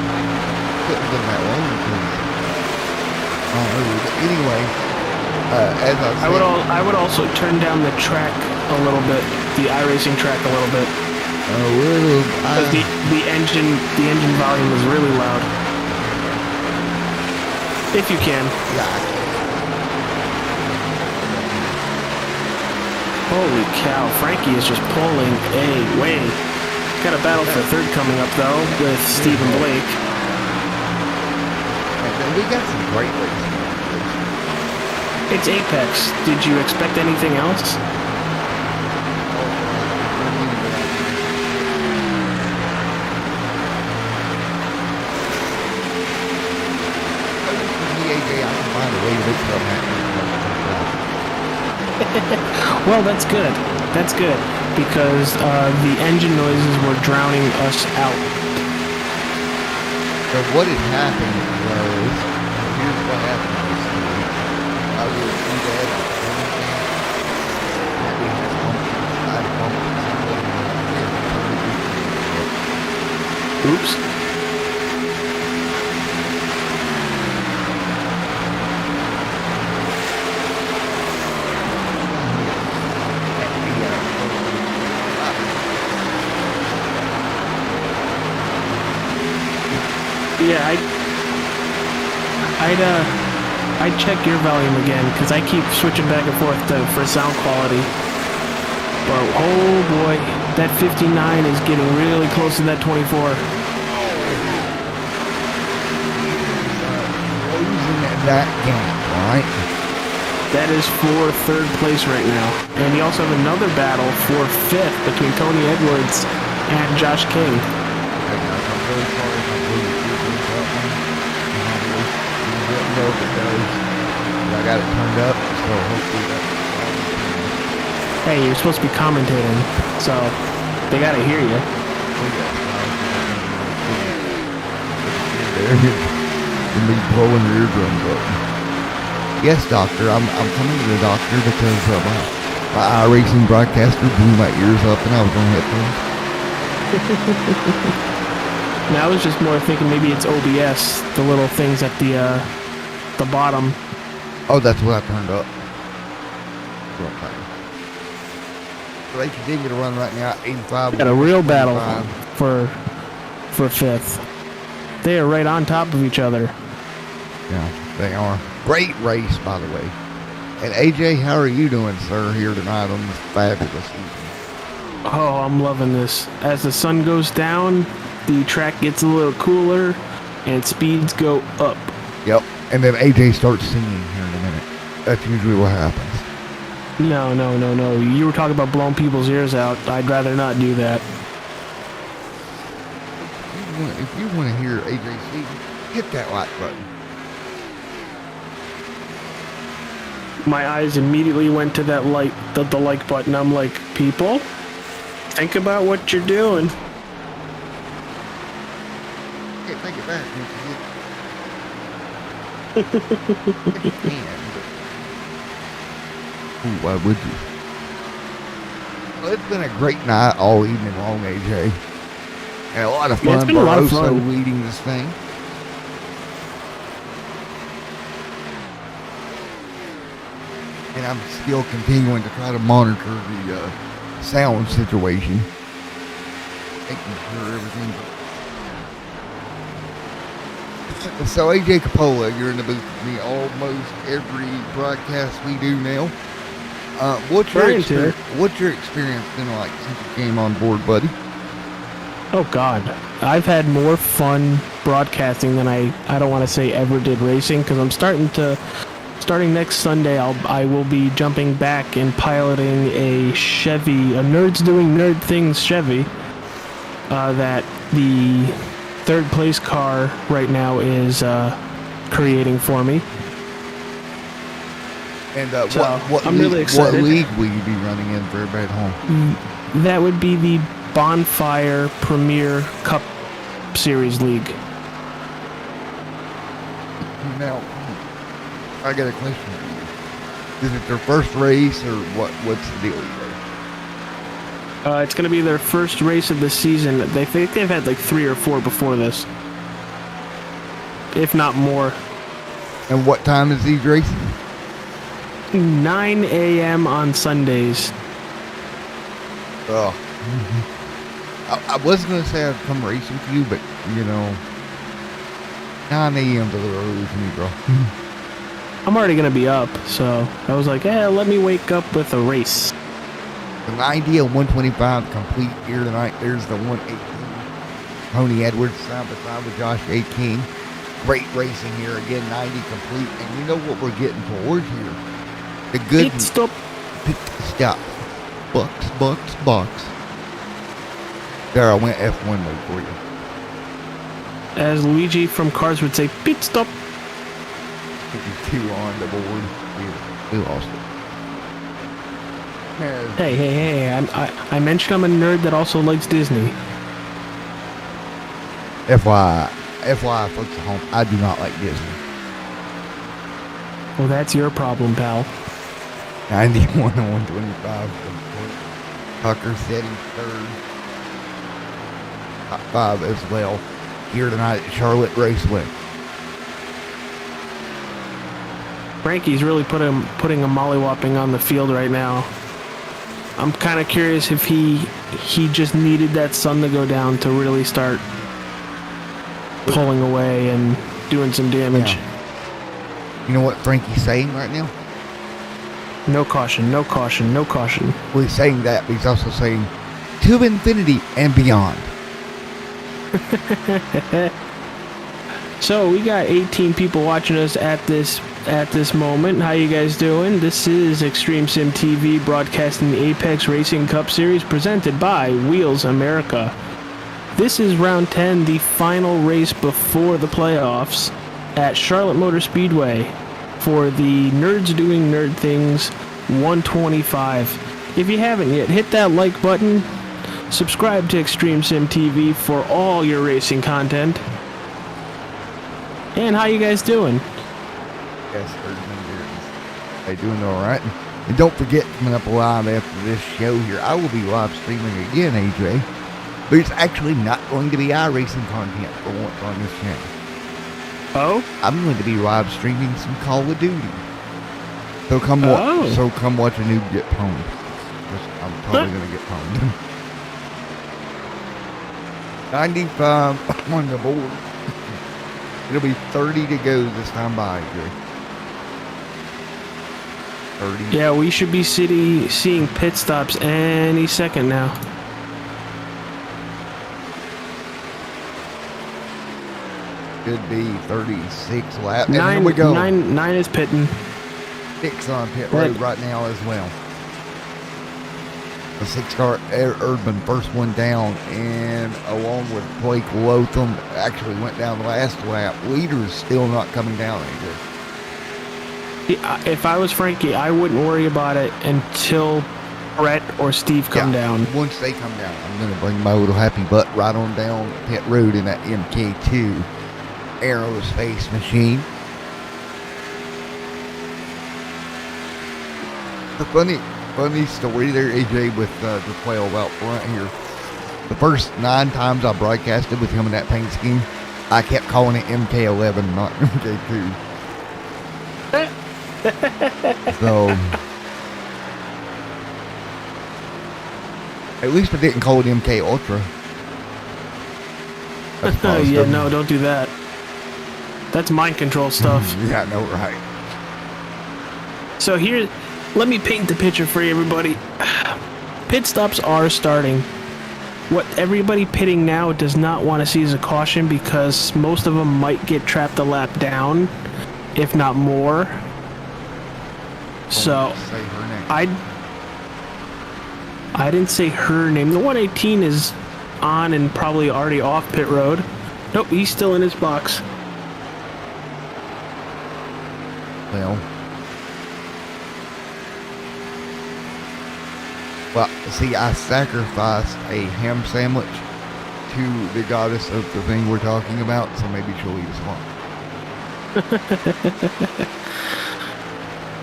Couldn't have been that long because but anyway, As I would also turn down the track a little bit, the iRacing track a little bit. Because the engine volume is really loud. If you can. Yeah. Holy cow, Frankie is just pulling away. Got a battle for third coming up, though, with Stephen Blake. And we got some great racing. It's Apex. Did you expect anything else? Well, that's good. That's good. Because the engine noises were drowning us out. So what had happened was, here's what happened. I was in bed. Oops. Yeah, I'd check your volume again, because I keep switching back and forth for sound quality. But oh boy, that 59 is getting really close to that 24. Closing that gap, right? That is for third place right now. And you also have another battle for fifth between Tony Edwards and Josh King. I'm really sorry if I'm losing I got it turned up, so hopefully that's... Hey, you're supposed to be commentating, so they gotta hear you. And me blowing the eardrums up. Yes, doctor, I'm coming to the doctor because my iRacing broadcaster blew my ears up and I was on headphones. Now I was just more thinking maybe it's OBS, the little things at the bottom. Oh, that's what I turned up. So they continue to run right now, 85. Got a real battle for fifth. They are right on top of each other. Yeah, they are. Great race, by the way. And AJ, how are you doing, sir, here tonight on this fabulous evening? Oh, I'm loving this. As the sun goes down, the track gets a little cooler, and speeds go up. Yep. And then AJ starts singing here in a minute. That's usually what happens. No. You were talking about blowing people's ears out. I'd rather not do that. If you want to hear AJ sing, hit that like button. My eyes immediately went to that like, the like button. I'm like, people, think about what you're doing. Hey, think it back. Ooh, why would you? Well, it's been a great night all evening long, AJ. And a lot of fun. Yeah, it's been a lot of fun leading this thing. And I'm still continuing to try to monitor the sound situation. Making sure everything. So AJ Capola, you're in the booth with me almost every broadcast we do now. What's your experience been like since you came on board, buddy? Oh God, I've had more fun broadcasting than I don't want to say ever did racing, because I'm starting next Sunday. I will be jumping back and piloting a Chevy, a Nerds Doing Nerd Things Chevy, that the third place car right now is creating for me. And I'm really excited. What league will you be running in for everybody at home? That would be the Bonfire Premier Cup Series League. Now, I got a question for you. Is it their first race or what's the deal here? It's going to be their first race of the season. They think they've had like 3 or 4 before this, if not more. And what time is these races? 9 a.m. on Sundays. Oh. I was going to say I'd come racing with you, but, 9 a.m.'s a little early for me, bro. I'm already going to be up, so I was like, let me wake up with a race. The 90 and 125 complete here tonight. There's the 118. Tony Edwards side by side with Josh A. King. Great racing here. Again, 90 complete. And you know what we're getting towards here? The good... Pit stop. Pit stop. Bucks. There, I went F1 mode for you. As Luigi from Cars would say, pit stop. 52 on the board. We lost it. Hey, I mentioned I'm a nerd that also likes Disney. FYI, folks at home, I do not like Disney. Well, that's your problem, pal. 91 and 125. Tucker setting third. Top 5 as well. Here tonight at Charlotte Raceway. Frankie's really putting a mollywhopping on the field right now. I'm kind of curious if he just needed that sun to go down to really start pulling away and doing some damage. Yeah. You know what Frankie's saying right now? No caution, no caution, no caution. Well, he's saying that, but he's also saying to infinity and beyond. So we got 18 people watching us at this moment. How you guys doing? This is Extreme Sim TV broadcasting the Apex Racing Cup Series presented by Wheels America. This is round 10, the final race before the playoffs at Charlotte Motor Speedway for the Nerds Doing Nerd Things 125. If you haven't yet, hit that like button. Subscribe to Extreme Sim TV for all your racing content. And how you guys doing? Yes, they doing all right. And don't forget, coming up live after this show here, I will be live streaming again, AJ. But it's actually not going to be iRacing content for once on this channel. Oh? I'm going to be live streaming some Call of Duty. So come watch a noob get pwned. I'm probably going to get pwned. 95 on the board. It'll be 30 to go this time by, AJ. 30. Yeah, we should be seeing pit stops any second now. Could be 36 laps. And here we go. Nine is pitting. 6 on pit road right now as well. The 6-car Erdman, first one down, and along with Blake Lotham, actually went down the last lap. Leader's still not coming down either. If I was Frankie, I wouldn't worry about it until Brett or Steve come down. Once they come down, I'm going to bring my little happy butt right on down pit road in that MK2 aerospace machine. The funny story there, AJ, with the 12 out front here. The first 9 times I broadcasted with him in that paint scheme, I kept calling it MK11, not MK2. So, at least I didn't call it MK Ultra. Yeah, no, don't do that. That's mind control stuff. Yeah, no, right. So here, let me paint the picture for you, everybody. Pit stops are starting. What everybody pitting now does not want to see is a caution because most of them might get trapped a lap down, if not more. So, I didn't say her name. The 118 is on and probably already off pit road. Nope, he's still in his box. Well, see, I sacrificed a ham sandwich to the goddess of the thing we're talking about, so maybe she'll eat us along.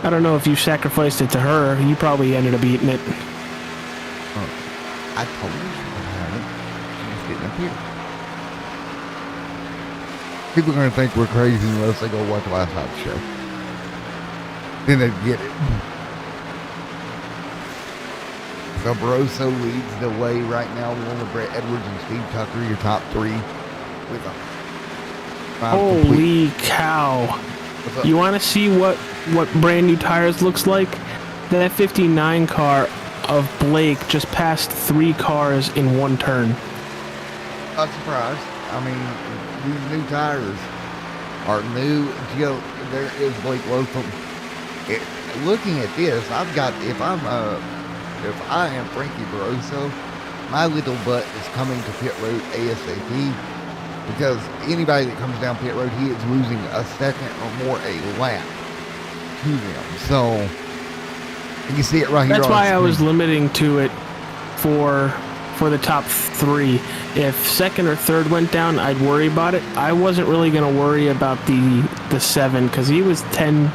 I don't know if you sacrificed it to her. You probably ended up eating it. I told her she would have it. She's getting up here. People are going to think we're crazy unless they go watch last night's show. then they'd get it. So Barroso leads the way right now, along with Brett Edwards and Steve Tucker, your top three. With a holy cow. You want to see what brand new tires looks like? That 59 car of Blake just passed 3 cars in one turn. Not surprised. I mean, these new tires are new. There is Blake Lotham. Looking at this, I've got, if I am Frankie Barroso, my little butt is coming to pit road ASAP, because anybody that comes down pit road, he is losing a second or more a lap to them. So, and you see it right here. That's why I was limiting to it for the top 3. If second or third went down, I'd worry about it. I wasn't really going to worry about the 7, because he's 10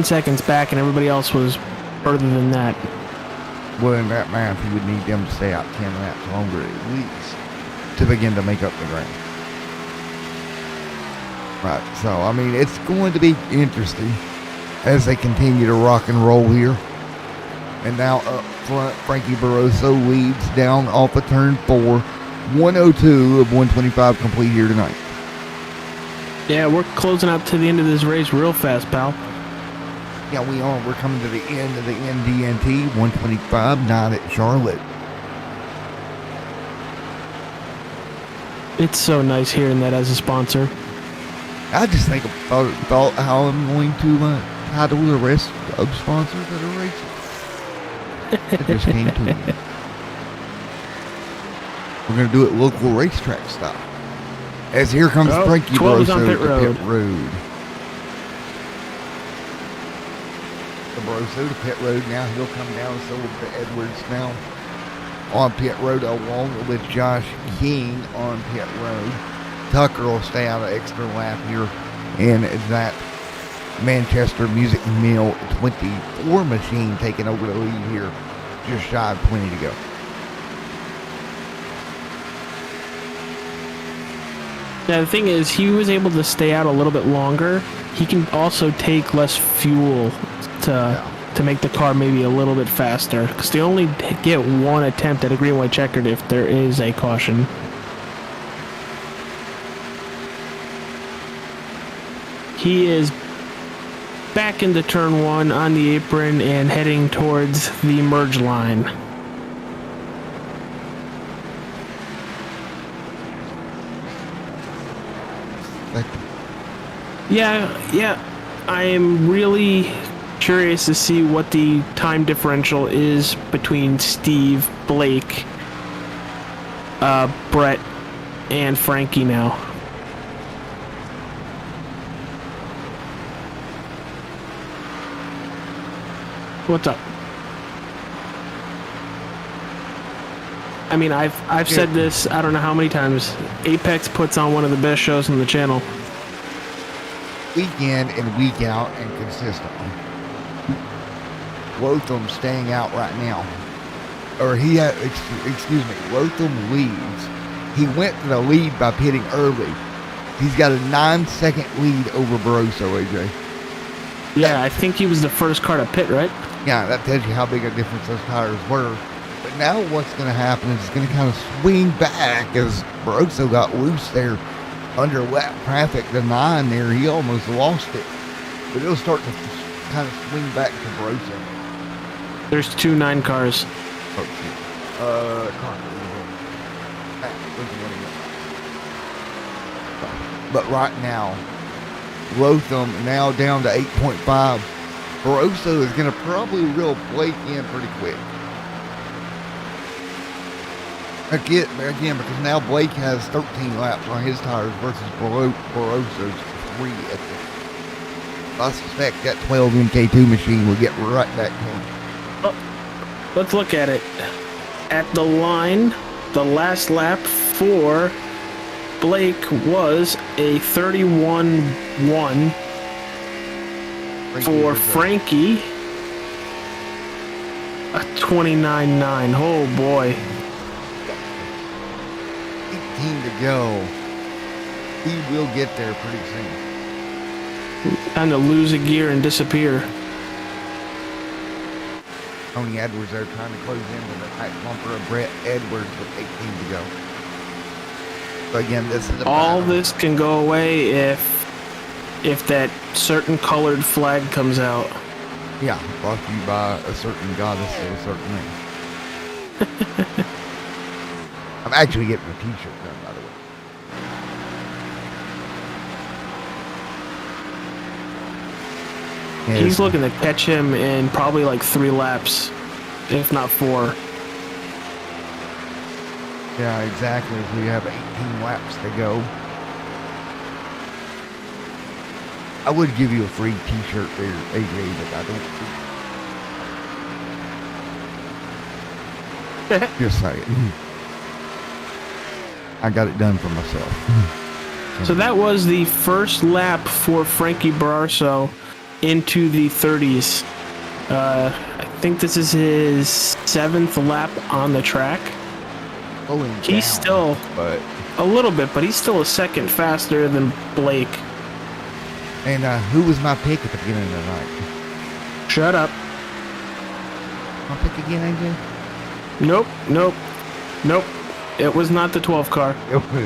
seconds back and everybody else was further than that. Well, in that math, he would need them to stay out 10 laps longer at least to begin to make up the ground. Right, so, I mean, it's going to be interesting as they continue to rock and roll here. And now up front, Frankie Barroso leads down off of turn 4, 102 of 125 complete here tonight. Yeah, we're closing up to the end of this race real fast, pal. Yeah, we are. We're coming to the end of the NDNT 125 night at Charlotte. It's so nice hearing that as a sponsor. I just think about how I'm going to title the rest of sponsors that are racing. It just came to me. We're going to do it local racetrack style. As here comes Frankie Barroso on to pit road. pit road. The Barroso to pit road now. He'll come down, so will the Edwards now on pit road, along with Josh King on pit road. Tucker will stay out an extra lap here in that Manchester Music Mill 24 machine taking over the lead here, just shy of 20 to go. Now the thing is, he was able to stay out a little bit longer. He can also take less fuel to make the car maybe a little bit faster, because they only get one attempt at a green white checkered if there is a caution. He is back into turn 1 on the apron and heading towards the merge line. Yeah, I am really curious to see what the time differential is between Steve, Blake, Brett, and Frankie now. What's up? I mean, I've said this I don't know how many times. Apex puts on one of the best shows on the channel. Week in and week out and consistently. Lotham staying out right now. Or excuse me, Lotham leads. He went to the lead by pitting early. He's got a 9-second lead over Barroso, AJ. Yeah, I think he was the first car to pit, right? Yeah, that tells you how big a difference those tires were. But now what's going to happen is it's going to kind of swing back as Barroso got loose there under lap traffic. The 9 there, he almost lost it. But it'll start to kind of swing back to Barroso. There's 2 9 cars. But right now, Lotham now down to 8.5. Barroso is going to probably reel Blake in pretty quick. Again, because now Blake has 13 laps on his tires versus Barroso's 3 at the. I suspect that 12 MK2 machine will get right back going. Oh, let's look at it. At the line, the last lap for Blake was a 31-1. For Frankie, a 29-9. Oh boy. 18 to go. He will get there pretty soon. Time to lose a gear and disappear. Tony Edwards there trying to close into the tight bumper of Brett Edwards with 18 to go. So again, this is all this can go away if that certain colored flag comes out. Yeah, brought to you by a certain goddess of a certain name. I'm actually getting a t-shirt done, by the way. He's looking to catch him in probably like 3 laps, if not 4. Yeah, exactly. We have 18 laps to go. I would give you a free t-shirt there, AJ, but I don't. Just saying. I got it done for myself. So that was the first lap for Frankie Barrasso into the 30s. I think this is his 7th lap on the track. He's still a little bit, but he's still a second faster than Blake. And who was my pick at the beginning of the night? Shut up. My pick again, AJ? Nope. It was not the 12 car.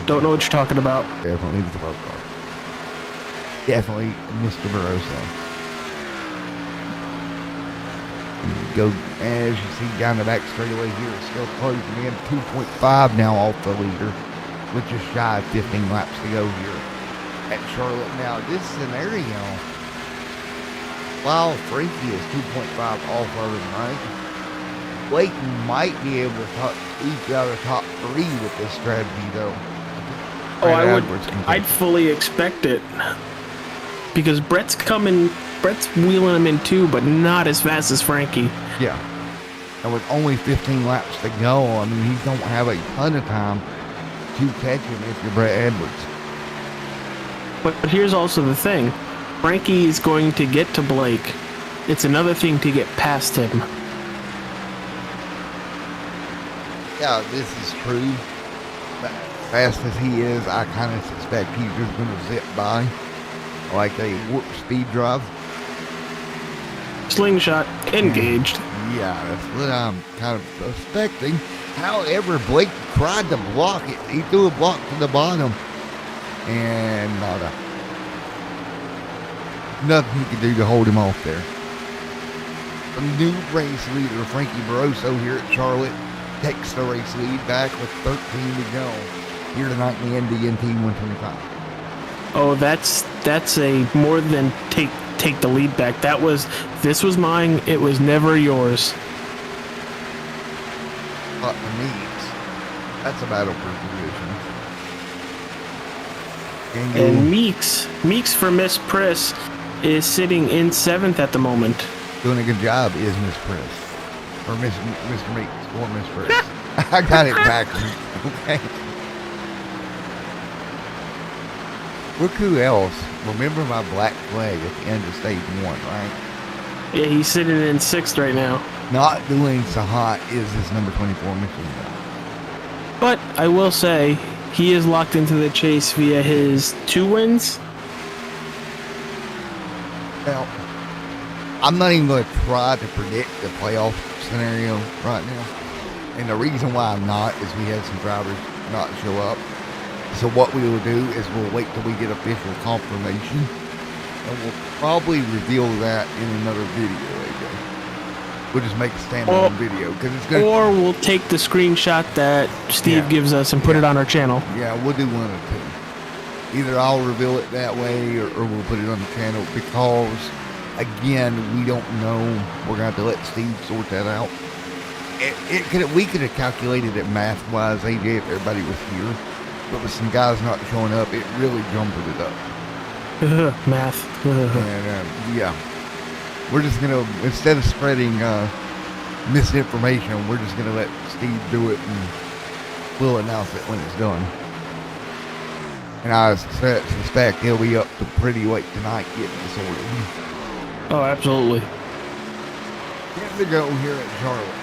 Don't know what you're talking about. Definitely the 12 car. Definitely Mr. Barroso. Go, as you see down the back straightaway here, it's still closing in 2.5 now off the leader, with just shy of 15 laps to go here at Charlotte. Now, this scenario, while Frankie is 2.5 off of him, right? Blake might be able to each out of top 3 with this strategy, though. I'd fully expect it, because Brett's wheeling him in too, but not as fast as Frankie. Yeah. And with only 15 laps to go, I mean, he don't have a ton of time to catch him if you're Brett Edwards. But here's also the thing. Frankie is going to get to Blake. It's another thing to get past him. Yeah, this is true. But fast as he is, I kind of suspect he's just going to zip by like a warp speed drive. Slingshot engaged. Yeah, that's what I'm kind of suspecting. However, Blake tried to block it. He threw a block to the bottom. And nothing he could do to hold him off there. The new race leader, Frankie Barroso, here at Charlotte, takes the race lead back with 13 to go here tonight in the NDNT 125. Oh, that's a more than take the lead back. This was mine. It was never yours. But the Meeks, that's a battle for position. And Meeks for Miss Priss is sitting in 7th at the moment. Doing a good job is Miss Priss. Or Mr. Meeks or Miss Priss. I got it backwards. Okay. Look who else. Remember my black flag at the end of stage 1, right? Yeah, he's sitting in 6th right now. Not doing so hot is this number 24 Michelin. But I will say, he is locked into the chase via his 2 wins. Now, I'm not even going to try to predict the playoff scenario right now. And the reason why I'm not is we had some drivers not show up. So what we will do is we'll wait till we get official confirmation. And we'll probably reveal that in another video, AJ. We'll just make a standalone video. Or we'll take the screenshot that Steve gives us and put it on our channel. Yeah, we'll do one or two. Either I'll reveal it that way or we'll put it on the channel because, again, we don't know. We're going to have to let Steve sort that out. We could have calculated it math-wise, AJ, if everybody was here. But with some guys not showing up, it really jumbled it up. Math. And, yeah. We're just going to, instead of spreading misinformation, we're just going to let Steve do it and we'll announce it when it's done. And I suspect he'll be up to pretty late tonight getting this ordered. Oh, absolutely. Getting to go here at Charlotte.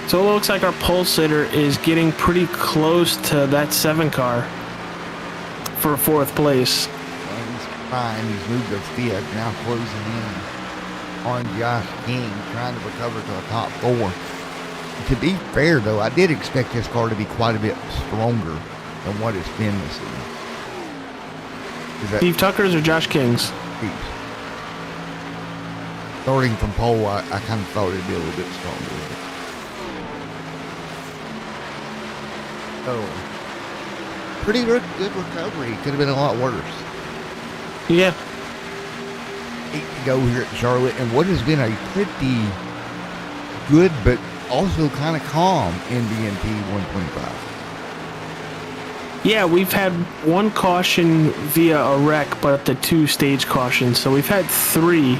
So it looks like our pole sitter is getting pretty close to that 7 car for 4th place. Ryan, he's moved to fifth, now closing in on Josh King, trying to recover to the top four. To be fair, though, I did expect this car to be quite a bit stronger than what it's been this season. Steve Tucker's or Josh King's? Steve's. Starting from pole, I kind of thought it'd be a little bit stronger. Oh, pretty good recovery. Could have been a lot worse. Yeah. 8 to go here at Charlotte, and what has been a pretty good but also kind of calm NDNT 125. Yeah, we've had one caution via a wreck, but the 2-stage cautions. So we've had 3.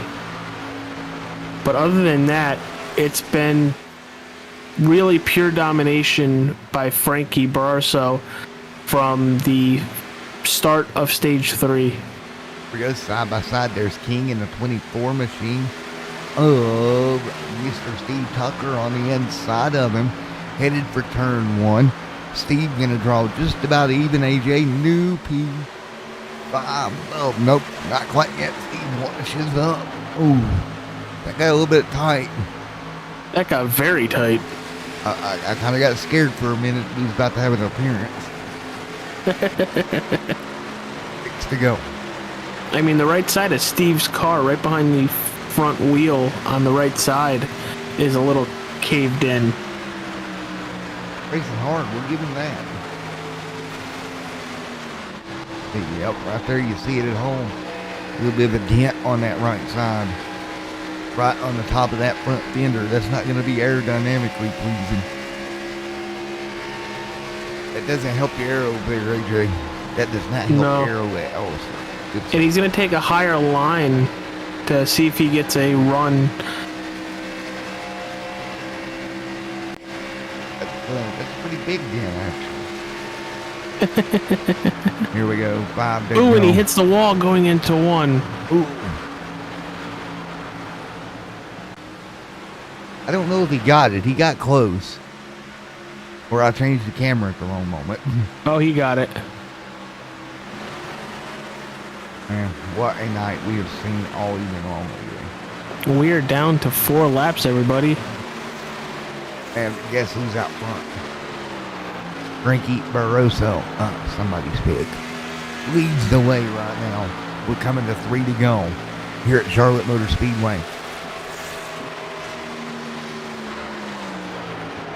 But other than that, it's been really pure domination by Frankie Barroso from the start of stage 3. We go side by side. There's King in the 24 machine of Mr. Steve Tucker on the inside of him, headed for turn 1. Steve gonna draw just about even. AJ, new P5. Oh, nope, not quite yet. Steve washes up. Ooh, that got a little bit tight. That got very tight. I kind of got scared for a minute. He was about to have an appearance. 6 to go. I mean, the right side of Steve's car, right behind the front wheel on the right side, is a little caved in. Racing hard, we'll give him that. Yep, right there you see it at home. A little bit of a dent on that right side. Right on the top of that front fender. That's not going to be aerodynamically pleasing. That doesn't help your aero there, AJ. That does not help aero at all. And he's going to take a higher line to see if he gets a run. That's a pretty big dent, actually. Here we go. 5 days. Ooh, and he hits the wall going into 1. Ooh. I don't know if he got it. He got close. Or I changed the camera at the wrong moment. Oh, he got it. Man, what a night we have seen all evening long today. We are down to 4 laps, everybody. And guess who's out front? Frankie Barroso. Somebody's pick. Leads the way right now. We're coming to 3 to go here at Charlotte Motor Speedway.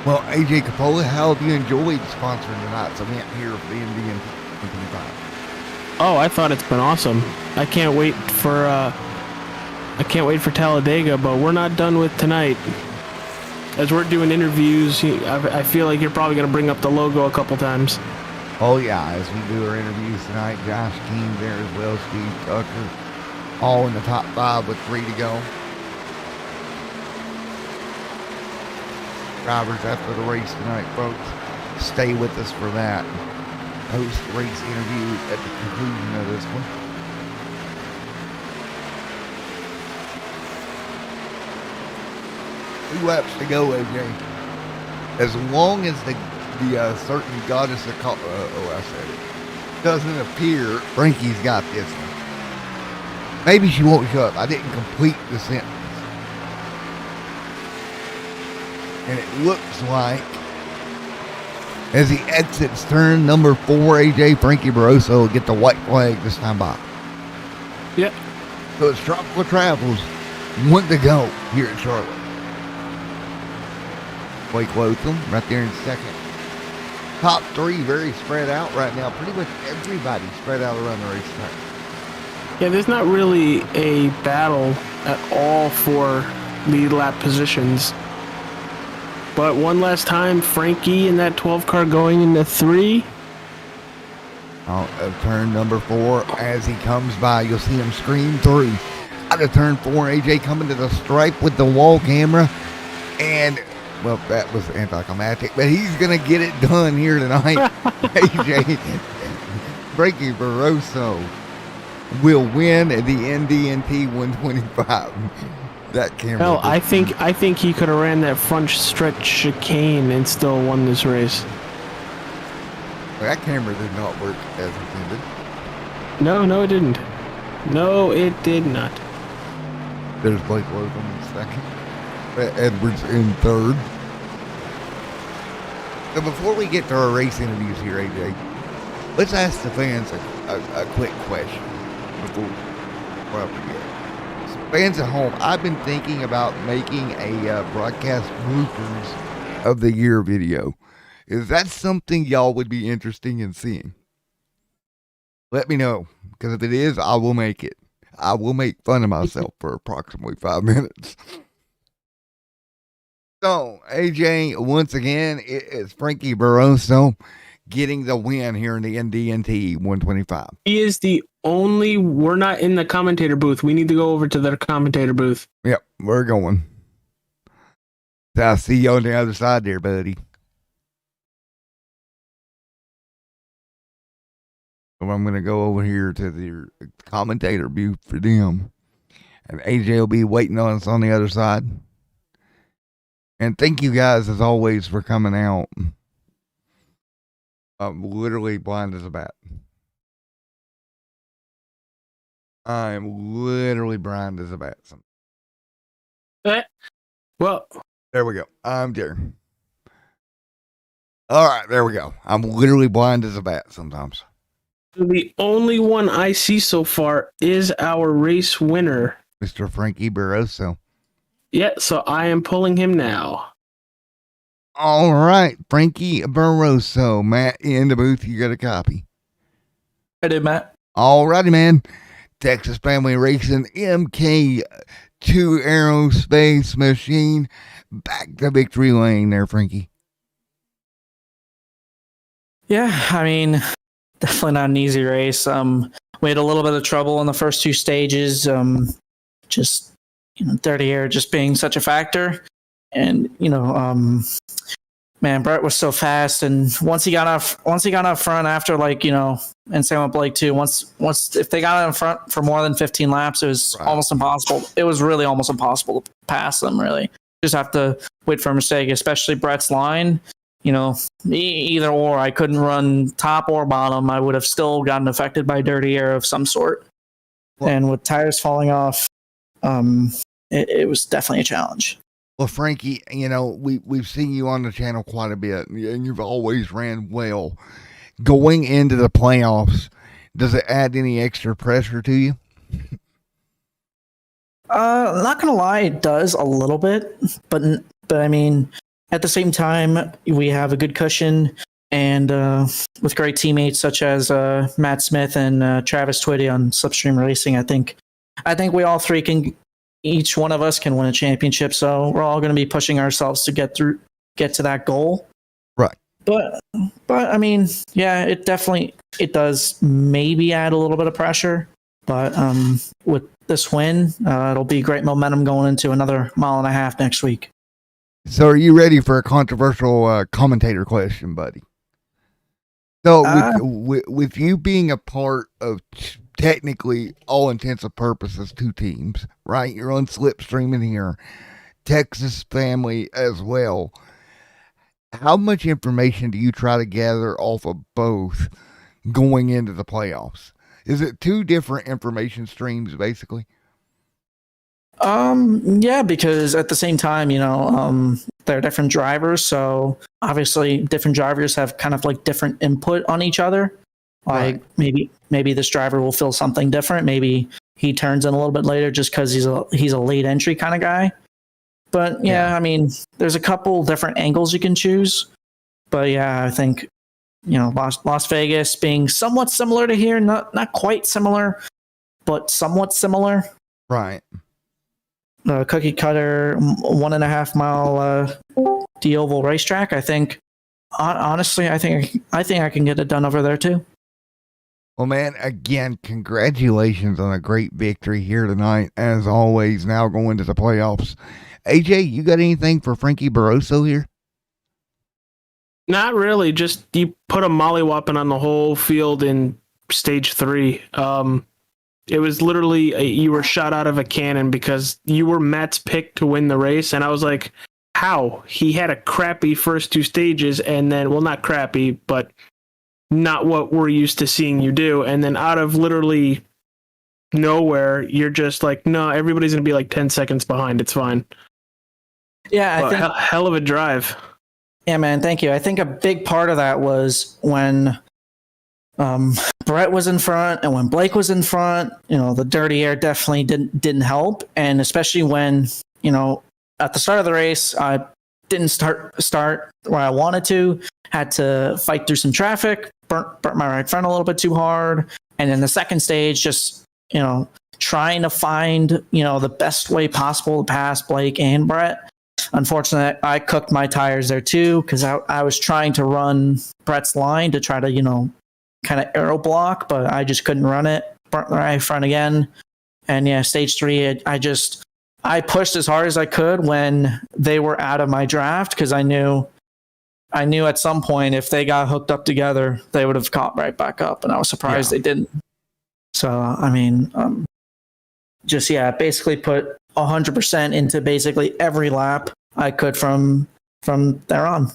Well, AJ Capola, how have you enjoyed sponsoring tonight's event here for the NDNT 25? Oh, I thought it's been awesome. I can't wait for Talladega, but we're not done with tonight. As we're doing interviews, I feel like you're probably going to bring up the logo a couple times. Oh yeah, as we do our interviews tonight, Josh King there as well, Steve Tucker, all in the top 5 with 3 to go. Drivers after the race tonight, folks. Stay with us for that. Post-race interview at the conclusion of this one. Two laps to go, AJ. As long as the certain goddess of I said it, doesn't appear, Frankie's got this one. Maybe she won't show up. I didn't complete the sentence. And it looks like, as he exits turn number 4, AJ, Frankie Barroso will get the white flag this time by. Yep. So it's Tropical Travels. 1 to go here at Charlotte. Blake Lotham right there in second. Top 3 very spread out right now. Pretty much everybody spread out around the racetrack. Yeah, there's not really a battle at all for lead lap positions. But one last time, Frankie in that 12 car going into 3. Turn number 4, as he comes by, you'll see him scream through. Out of turn 4, AJ coming to the stripe with the wall camera. And, well, that was anticlimactic, but he's going to get it done here tonight. AJ, Frankie Barroso will win the NDNT 125. That camera. Hell, I think he could have ran that front stretch chicane and still won this race. That camera did not work as intended. No, it didn't. No, it did not. There's Blake Logan in second. Edwards in third. So before we get to our race interviews here, AJ, let's ask the fans a quick question before I forget. So fans at home, I've been thinking about making a broadcast bloopers of the year video. Is that something y'all would be interested in seeing? Let me know, because if it is, I will make it. I will make fun of myself for approximately 5 minutes. So, AJ, once again, it's Frankie Barroso getting the win here in the NDNT 125. He is the only. We're not in the commentator booth. We need to go over to their commentator booth. Yep, we're going. So I'll see you on the other side there, buddy. So I'm going to go over here to the commentator booth for them. And AJ will be waiting on us on the other side. And thank you guys, as always, for coming out. I'm literally blind as a bat. I'm literally blind as a bat. Well, there we go. I'm there. All right, there we go. I'm literally blind as a bat sometimes. the only one I see so far is our race winner, Mr. Frankie Barroso. Yeah, so I am pulling him now. All right, Frankie Barroso. Matt, in the booth, you got a copy. I did, Matt. All righty, man. Texas Family Racing MK2 Aerospace Machine. Back to victory lane there, Frankie. Yeah, I mean, definitely not an easy race. We had a little bit of trouble in the first two stages. Just, dirty air just being such a factor. And, man, Brett was so fast. And once he got up front after, and same with Blake too, once if they got in front for more than 15 laps, it was almost impossible. It was really almost impossible to pass them, really. Just have to wait for a mistake, especially Brett's line. Either or, I couldn't run top or bottom. I would have still gotten affected by dirty air of some sort. Well, and with tires falling off, it was definitely a challenge. Well, Frankie, we've seen you on the channel quite a bit, and you've always ran well. Going into the playoffs, does it add any extra pressure to you? Not gonna lie, it does a little bit, but I mean, at the same time, we have a good cushion, and with great teammates such as Matt Smith and Travis Twitty on Slipstream Racing, I think we all three can. Each one of us can win a championship, so we're all going to be pushing ourselves to get to that goal. Right. But I mean, yeah, it does maybe add a little bit of pressure, but with this win, it'll be great momentum going into another mile and a half next week. So are you ready for a controversial commentator question, buddy? So with you being a part of technically all intents and purposes two teams, right? You're on Slipstream in here, Texas Family as well. How much information do you try to gather off of both going into the playoffs? Is it two different information streams basically? Yeah, because at the same time, they're different drivers, so obviously different drivers have kind of like different input on each other. Like maybe this driver will feel something different. Maybe he turns in a little bit later just because he's a late entry kind of guy. But yeah, I mean, there's a couple different angles you can choose. But yeah, I think Las Vegas being somewhat similar to here, not quite similar, but somewhat similar. Right. Cookie cutter 1.5 mile the oval racetrack. I think honestly, I think I can get it done over there too. Well, man, again, congratulations on a great victory here tonight. As always, now going to the playoffs. AJ, you got anything for Frankie Barroso here? Not really. Just you put a mollywhopping on the whole field in stage 3. It was literally you were shot out of a cannon because you were Matt's pick to win the race. And I was like, how? He had a crappy first 2 stages and then, well, not crappy, but not what we're used to seeing you do. And then out of literally nowhere, you're just like, no, everybody's going to be like 10 seconds behind. It's fine. Yeah, I think hell of a drive. Yeah, man, thank you. I think a big part of that was when Brett was in front and when Blake was in front, the dirty air definitely didn't help. And especially when, at the start of the race, I didn't start where I wanted to, had to fight through some traffic, burnt my right front a little bit too hard. And then the second stage, just, trying to find, the best way possible to pass Blake and Brett. Unfortunately, I cooked my tires there too, because I was trying to run Brett's line to try to, kind of aero block, but I just couldn't run it. Burnt my right front again. And yeah, stage 3, I pushed as hard as I could when they were out of my draft, because I knew at some point if they got hooked up together, they would have caught right back up, and I was surprised they didn't. So, I mean, basically put 100% into basically every lap I could from there on.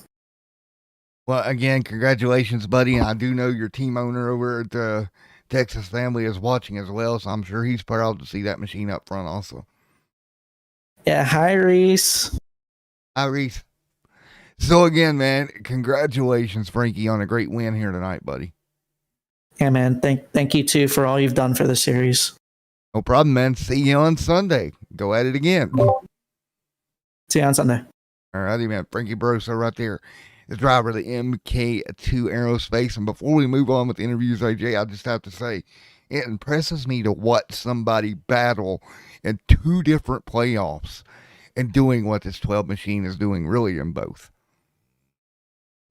Well, again, congratulations, buddy. I do know your team owner over at the Texas family is watching as well, so I'm sure he's proud to see that machine up front also. Yeah, hi, Reese. Hi, Reese. So again, man, congratulations, Frankie, on a great win here tonight, buddy. Yeah, man. Thank you too for all you've done for the series. No problem, man. See you on Sunday. Go at it again. See you on Sunday. All righty, man. Frankie Broso right there, the driver of the MK2 Aerospace. And before we move on with the interviews, AJ, I just have to say, it impresses me to watch somebody battle in 2 different playoffs and doing what this 12 machine is doing really in both.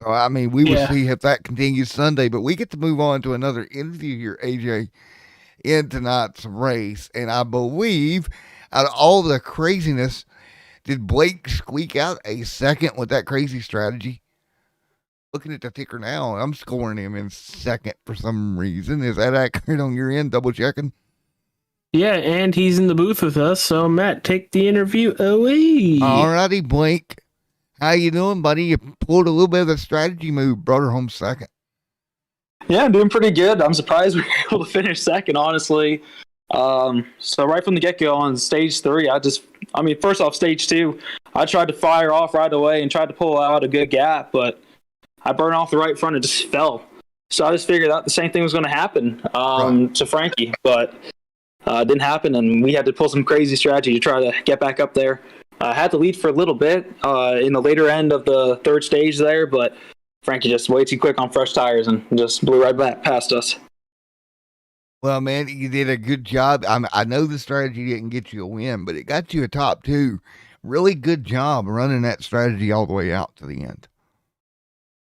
So, I mean, we will see if that continues Sunday, but we get to move on to another interview here, AJ, in tonight's race. And I believe out of all the craziness, did Blake squeak out a second with that crazy strategy? Looking at the ticker now, I'm scoring him in second for some reason. Is that accurate on your end? Double checking. Yeah, and he's in the booth with us. So, Matt, take the interview away. All righty, Blake. How you doing, buddy? You pulled a little bit of a strategy move, brought her home second. Yeah, I'm doing pretty good. I'm surprised we were able to finish second, honestly. So right from the get-go on stage 3, first off, stage 2, I tried to fire off right away and tried to pull out a good gap, but I burned off the right front and just fell. So I just figured out the same thing was going to happen to Frankie, but it didn't happen, and we had to pull some crazy strategy to try to get back up there. I had to lead for a little bit in the later end of the third stage there, but Frankie just way too quick on fresh tires and just blew right back past us. Well, man, you did a good job. I know the strategy didn't get you a win, but it got you a top 2. Really good job running that strategy all the way out to the end.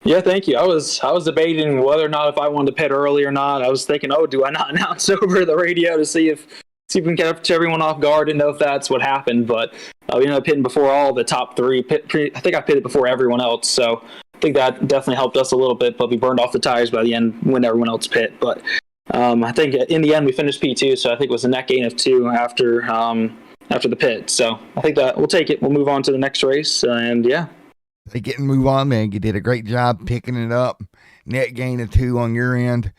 Yeah, thank you. I was debating whether or not if I wanted to pit early or not. I was thinking, do I not announce over the radio to see if we can catch everyone off guard and know if that's what happened. But we ended up pitting before all the top 3. I think I pitted before everyone else, so I think that definitely helped us a little bit. But we burned off the tires by the end when everyone else pit. But I think in the end we finished P2, so I think it was a net gain of 2 after the pit. So I think that we'll take it. We'll move on to the next race, and yeah. They get and move on, man. You did a great job picking it up. Net gain of 2 on your end.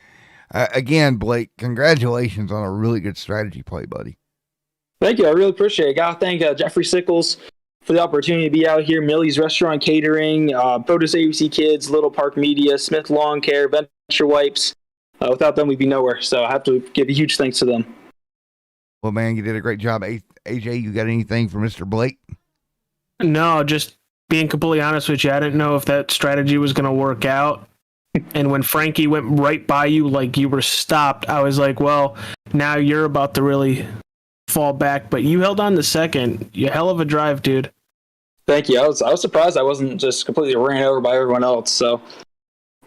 Again, Blake, congratulations on a really good strategy play, buddy. Thank you. I really appreciate it. Got to thank Jeffrey Sickles for the opportunity to be out here. Millie's Restaurant Catering, Produce ABC Kids, Little Park Media, Smith Lawn Care, Venture Wipes. Without them, we'd be nowhere. So I have to give a huge thanks to them. Well, man, you did a great job. AJ, you got anything for Mr. Blake? No, just being completely honest with you, I didn't know if that strategy was going to work out. And when Frankie went right by you, like you were stopped, I was like, well, now you're about to really fall back. But you held on the second. You hell of a drive, dude. Thank you. I was surprised I wasn't just completely ran over by everyone else. So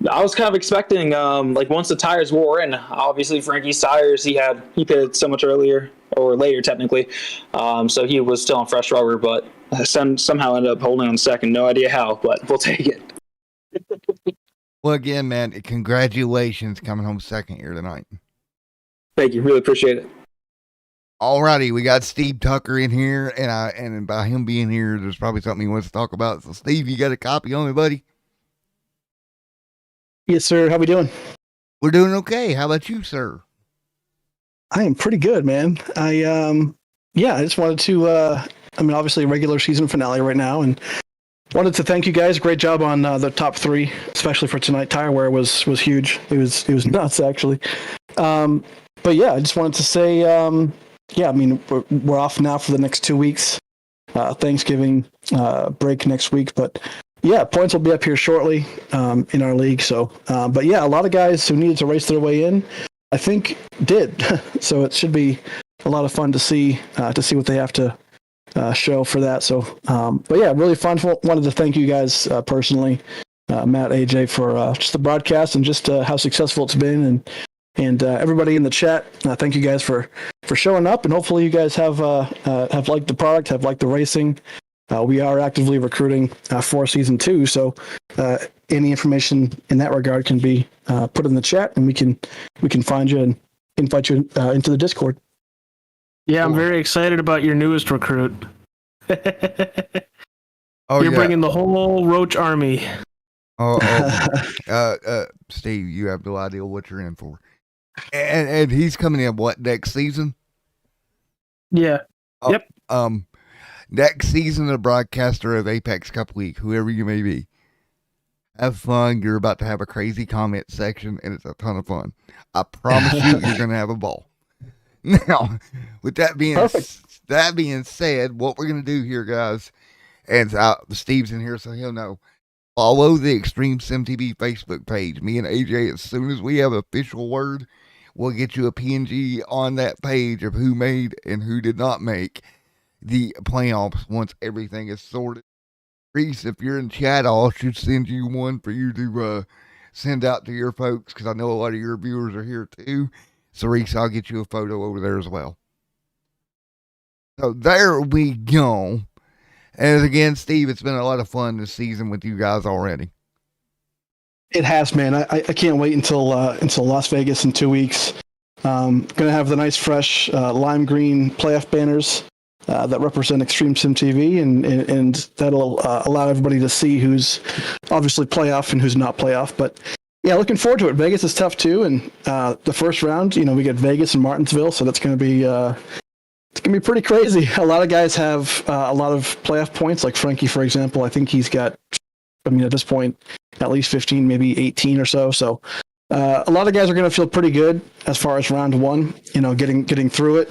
I was kind of expecting, once the tires wore in, obviously Frankie's tires, he pitted so much earlier or later technically. So he was still on fresh rubber, but somehow ended up holding on second. No idea how, but we'll take it. Well, again, man, congratulations coming home second here tonight. Thank you. Really appreciate it. All righty, we got Steve Tucker in here, and by him being here, there's probably something he wants to talk about. So, Steve, you got a copy on me, buddy? Yes, sir. How we doing? We're doing okay. How about you, sir? I am pretty good, man. I just wanted to. Obviously, regular season finale right now, and wanted to thank you guys. Great job on the top 3, especially for tonight. Tire wear was huge. It was nuts, actually. But yeah, I just wanted to say, we're off now for the next 2 weeks. Thanksgiving break next week, but yeah, points will be up here shortly in our league. So, but yeah, a lot of guys who needed to race their way in, I think, did. So it should be a lot of fun to see what they have to show for that. So, but yeah, really fun. Wanted to thank you guys personally, Matt, AJ, for just the broadcast and just how successful it's been, and everybody in the chat. Thank you guys for showing up, and hopefully you guys have liked the product, have liked the racing. We are actively recruiting for season 2, so any information in that regard can be put in the chat, and we can find you and invite you into the Discord. Yeah, I'm very excited about your newest recruit. You're bringing the whole Roach army. Steve, you have no idea what you're in for. And he's coming in what, next season? Yeah. Yep. Next season, the broadcaster of Apex Cup Week, whoever you may be. Have fun. You're about to have a crazy comment section, and it's a ton of fun. I promise you're going to have a ball. Now, with that being said, what we're going to do here, guys, and Steve's in here, so he'll know. Follow the Extreme Sim TV Facebook page. Me and AJ, as soon as we have official word, we'll get you a PNG on that page of who made and who did not make the playoffs once everything is sorted. Reese, if you're in chat, I should send you one for you to send out to your folks, because I know a lot of your viewers are here too. So Reese, I'll get you a photo over there as well. So there we go. And again, Steve, it's been a lot of fun this season with you guys already. It has, man. I can't wait until Las Vegas in 2 weeks. Gonna have the nice, fresh lime green playoff banners that represent Extreme Sim TV, and that'll allow everybody to see who's obviously playoff and who's not playoff. But yeah, looking forward to it. Vegas is tough too, and the first round, we get Vegas and Martinsville, so that's gonna be it's gonna be pretty crazy. A lot of guys have a lot of playoff points, like Frankie, for example. I think he's got, at this point, at least 15, maybe 18 or so. So a lot of guys are going to feel pretty good as far as round 1, getting through it.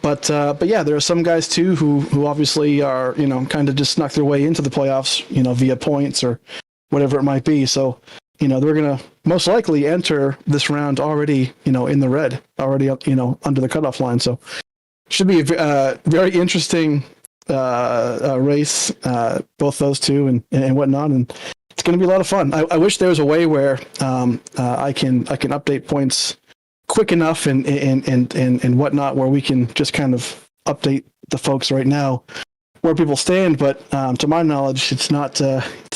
But yeah, there are some guys too who obviously are, kind of just snuck their way into the playoffs, via points or whatever it might be. So, they're going to most likely enter this round already, in the red, already, under the cutoff line. So should be a very interesting race, both those two and whatnot. And it's going to be a lot of fun. I wish there was a way where I can update points quick enough and whatnot, where we can just kind of update the folks right now where people stand. But to my knowledge, it's not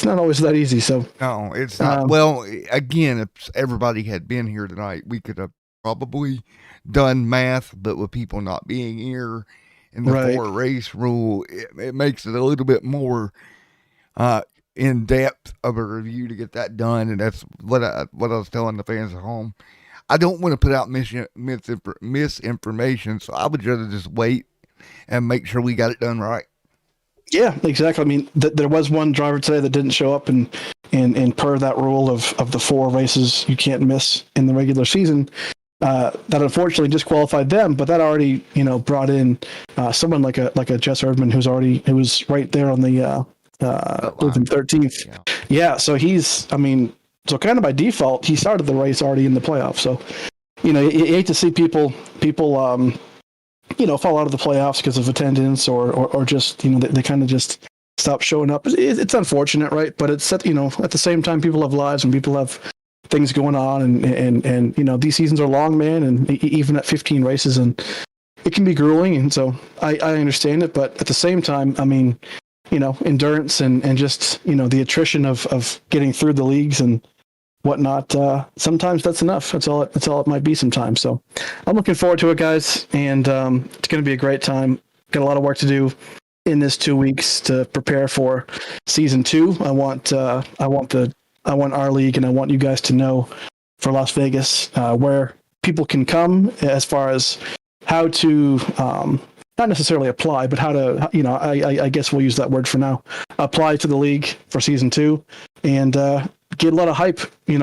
always that easy. So no, it's not. Well, again, if everybody had been here tonight, we could have probably done math, but with people not being here and the 4 race rule, it makes it a little bit more in depth of a review to get that done. And that's what I was telling the fans at home. I don't want to put out misinformation, so I would rather just wait and make sure we got it done right. Yeah, exactly. I mean, there was one driver today that didn't show up, and per that rule of the 4 races you can't miss in the regular season, that unfortunately disqualified them. But that already, brought in someone like a Jess Erdman who was right there on the 13th. Yeah, so he's, so kind of by default, he started the race already in the playoffs. So, you hate to see people fall out of the playoffs because of attendance or just, they kind of just stop showing up. It's unfortunate, right? But it's, at the same time, people have lives and people have things going on, and these seasons are long, man, and even at 15 races, and it can be grueling. And so I understand it, but at the same time, endurance and just, the attrition of getting through the leagues and whatnot, sometimes that's enough. That's all it might be sometimes. So I'm looking forward to it, guys, and it's going to be a great time. Got a lot of work to do in this 2 weeks to prepare for season 2. I want our league, and I want you guys to know for Las Vegas where people can come as far as how to not necessarily apply, but how to, I guess we'll use that word for now, apply to the league for season 2 and get a lot of hype,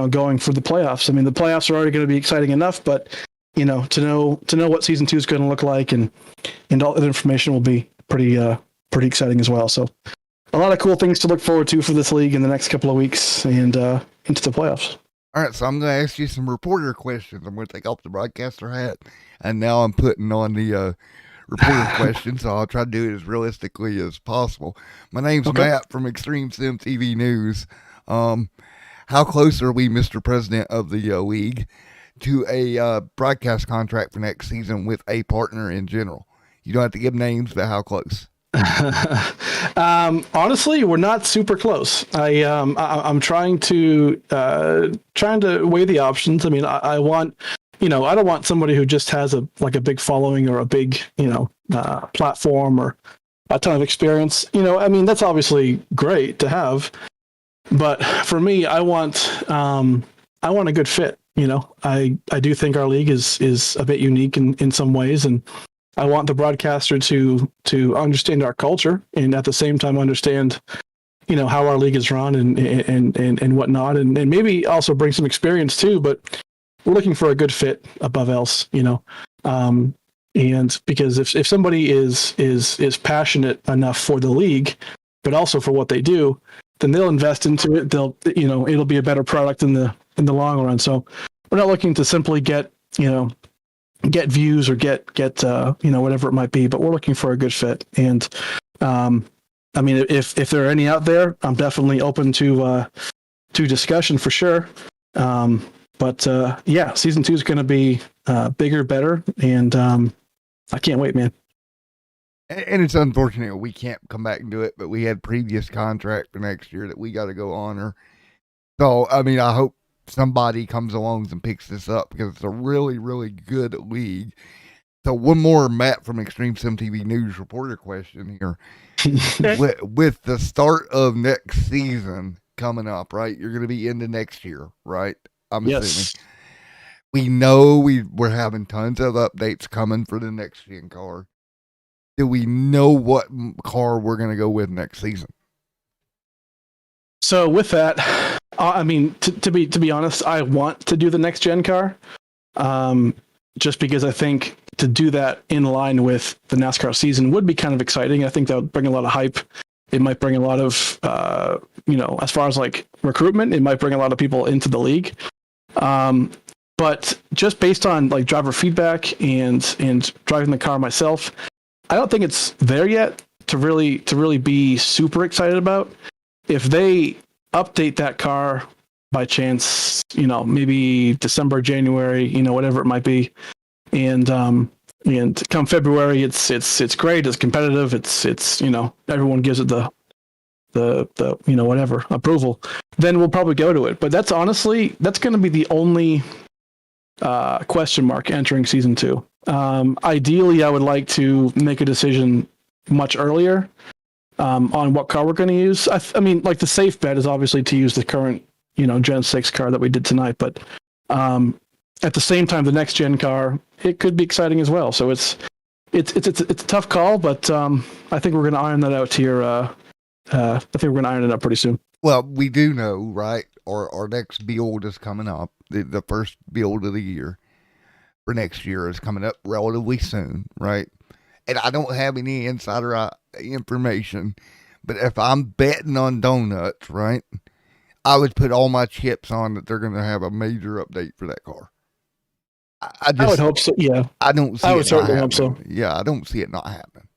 going for the playoffs. I mean, the playoffs are already going to be exciting enough, but to know what season 2 is going to look like and all that information will be pretty exciting as well. So a lot of cool things to look forward to for this league in the next couple of weeks and into the playoffs. All right, so I'm going to ask you some reporter questions. I'm going to take off the broadcaster hat, and now I'm putting on the reporter questions, so I'll try to do it as realistically as possible. My name's Matt from Extreme Sim TV News. How close are we, Mr. President of the league, to a broadcast contract for next season with a partner in general? You don't have to give names, but how close? Honestly, we're not super close. I'm trying to weigh the options. I mean, I want, I don't want somebody who just has a big following or a big, platform or a ton of experience. I mean, that's obviously great to have, but for me, I want a good fit. I do think our league is a bit unique in some ways, and I want the broadcaster to understand our culture and at the same time understand, how our league is run and whatnot, and maybe also bring some experience too. But we're looking for a good fit above else, and because if somebody is passionate enough for the league, but also for what they do, then they'll invest into it. They'll, it'll be a better product in the long run. So we're not looking to simply get views or get whatever it might be, but we're looking for a good fit. And I mean, if there are any out there, I'm definitely open to discussion for sure. But season 2 is going to be bigger, better, and I can't wait, man. And it's unfortunate we can't come back and do it, but we had previous contract for next year that we got to go honor. So, I mean, I hope somebody comes along and picks this up because it's a really, really good league. So one more Matt from Extreme Sim TV News reporter question here. with the start of next season coming up, right? You're going to be into next year, right? I'm assuming. We know we're having tons of updates coming for the next gen car. Do we know what car we're going to go with next season? So with that, I mean, to be honest, I want to do the next gen car, just because I think to do that in line with the NASCAR season would be kind of exciting. I think that would bring a lot of hype. It might bring a lot of, as far as like recruitment, it might bring a lot of people into the league. But just based on like driver feedback and driving the car myself, I don't think it's there yet to really be super excited about. If they update that car by chance, maybe December, January, whatever it might be, and come February, it's great, it's competitive, it's everyone gives it the whatever approval, then we'll probably go to it. But that's going to be the only question mark entering season 2. Ideally, I would like to make a decision much earlier on what car we're going to use. I mean, like the safe bet is obviously to use the current, Gen 6 car that we did tonight. But at the same time, the next gen car, it could be exciting as well. So it's a tough call, but I think we're going to iron that out here. I think we're going to iron it out pretty soon. Well, we do know, right? Our next build is coming up. The first build of the year for next year is coming up relatively soon, right? And I don't have any insider information, but if I'm betting on donuts, right, I would put all my chips on that they're going to have a major update for that car. I would hope so. Yeah, I don't see. I would certainly hope so. Yeah, I don't see it not happening.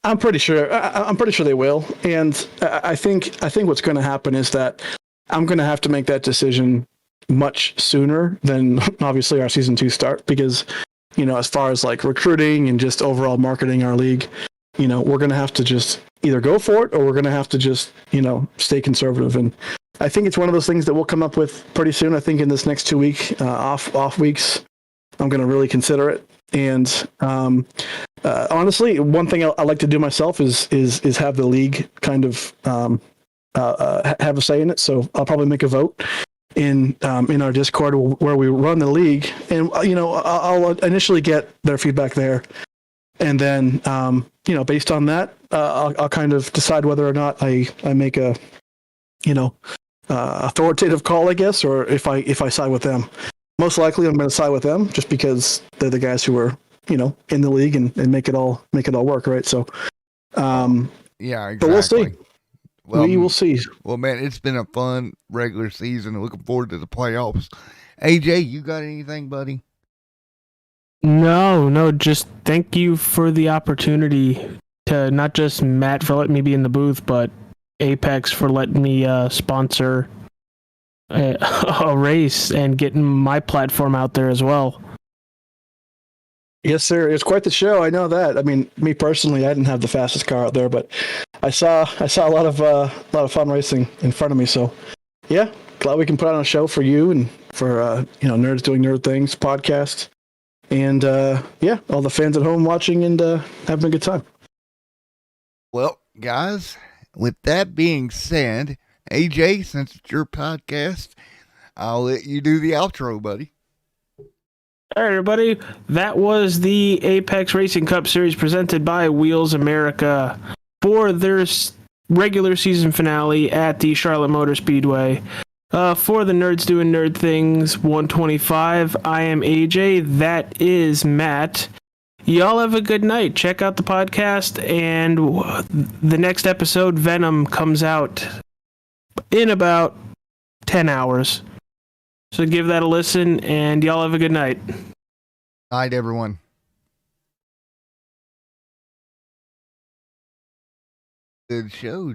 I'm pretty sure they will, and I think what's going to happen is that I'm going to have to make that decision much sooner than obviously our season 2 start, because as far as like recruiting and just overall marketing our league, we're going to have to just either go for it or we're going to have to just stay conservative. And I think it's one of those things that we'll come up with pretty soon. I think in this next 2 week off weeks, I'm going to really consider it. And honestly, one thing I like to do myself is have the league kind of have a say in it. So I'll probably make a vote in our Discord where we run the league, and I'll initially get their feedback there, and then based on that, I'll kind of decide whether or not I make a authoritative call, I guess, or if I side with them. Most likely, I'm going to side with them just because they're the guys who are in the league and make it all work, right? So, yeah, exactly. But we'll see. Well, we will see. Well, man, it's been a fun regular season. Looking forward to the playoffs. AJ, you got anything, buddy? No, just thank you for the opportunity to not just Matt for letting me be in the booth, but Apex for letting me sponsor a race and getting my platform out there as well. Yes, sir. It's quite the show. I know that. I mean, me personally, I didn't have the fastest car out there, but I saw a lot of fun racing in front of me. So, yeah, glad we can put on a show for you and for Nerds Doing Nerd Things podcast, and all the fans at home watching and having a good time. Well, guys, with that being said, AJ, since it's your podcast, I'll let you do the outro, buddy. All right, everybody. That was the Apex Racing Cup Series presented by Wheels America for their regular season finale at the Charlotte Motor Speedway. For the Nerds Doing Nerd Things 125, I am AJ. That is Matt. Y'all have a good night. Check out the podcast, and the next episode, Venom, comes out in about 10 hours. So give that a listen, and y'all have a good night. Night, everyone. Good show.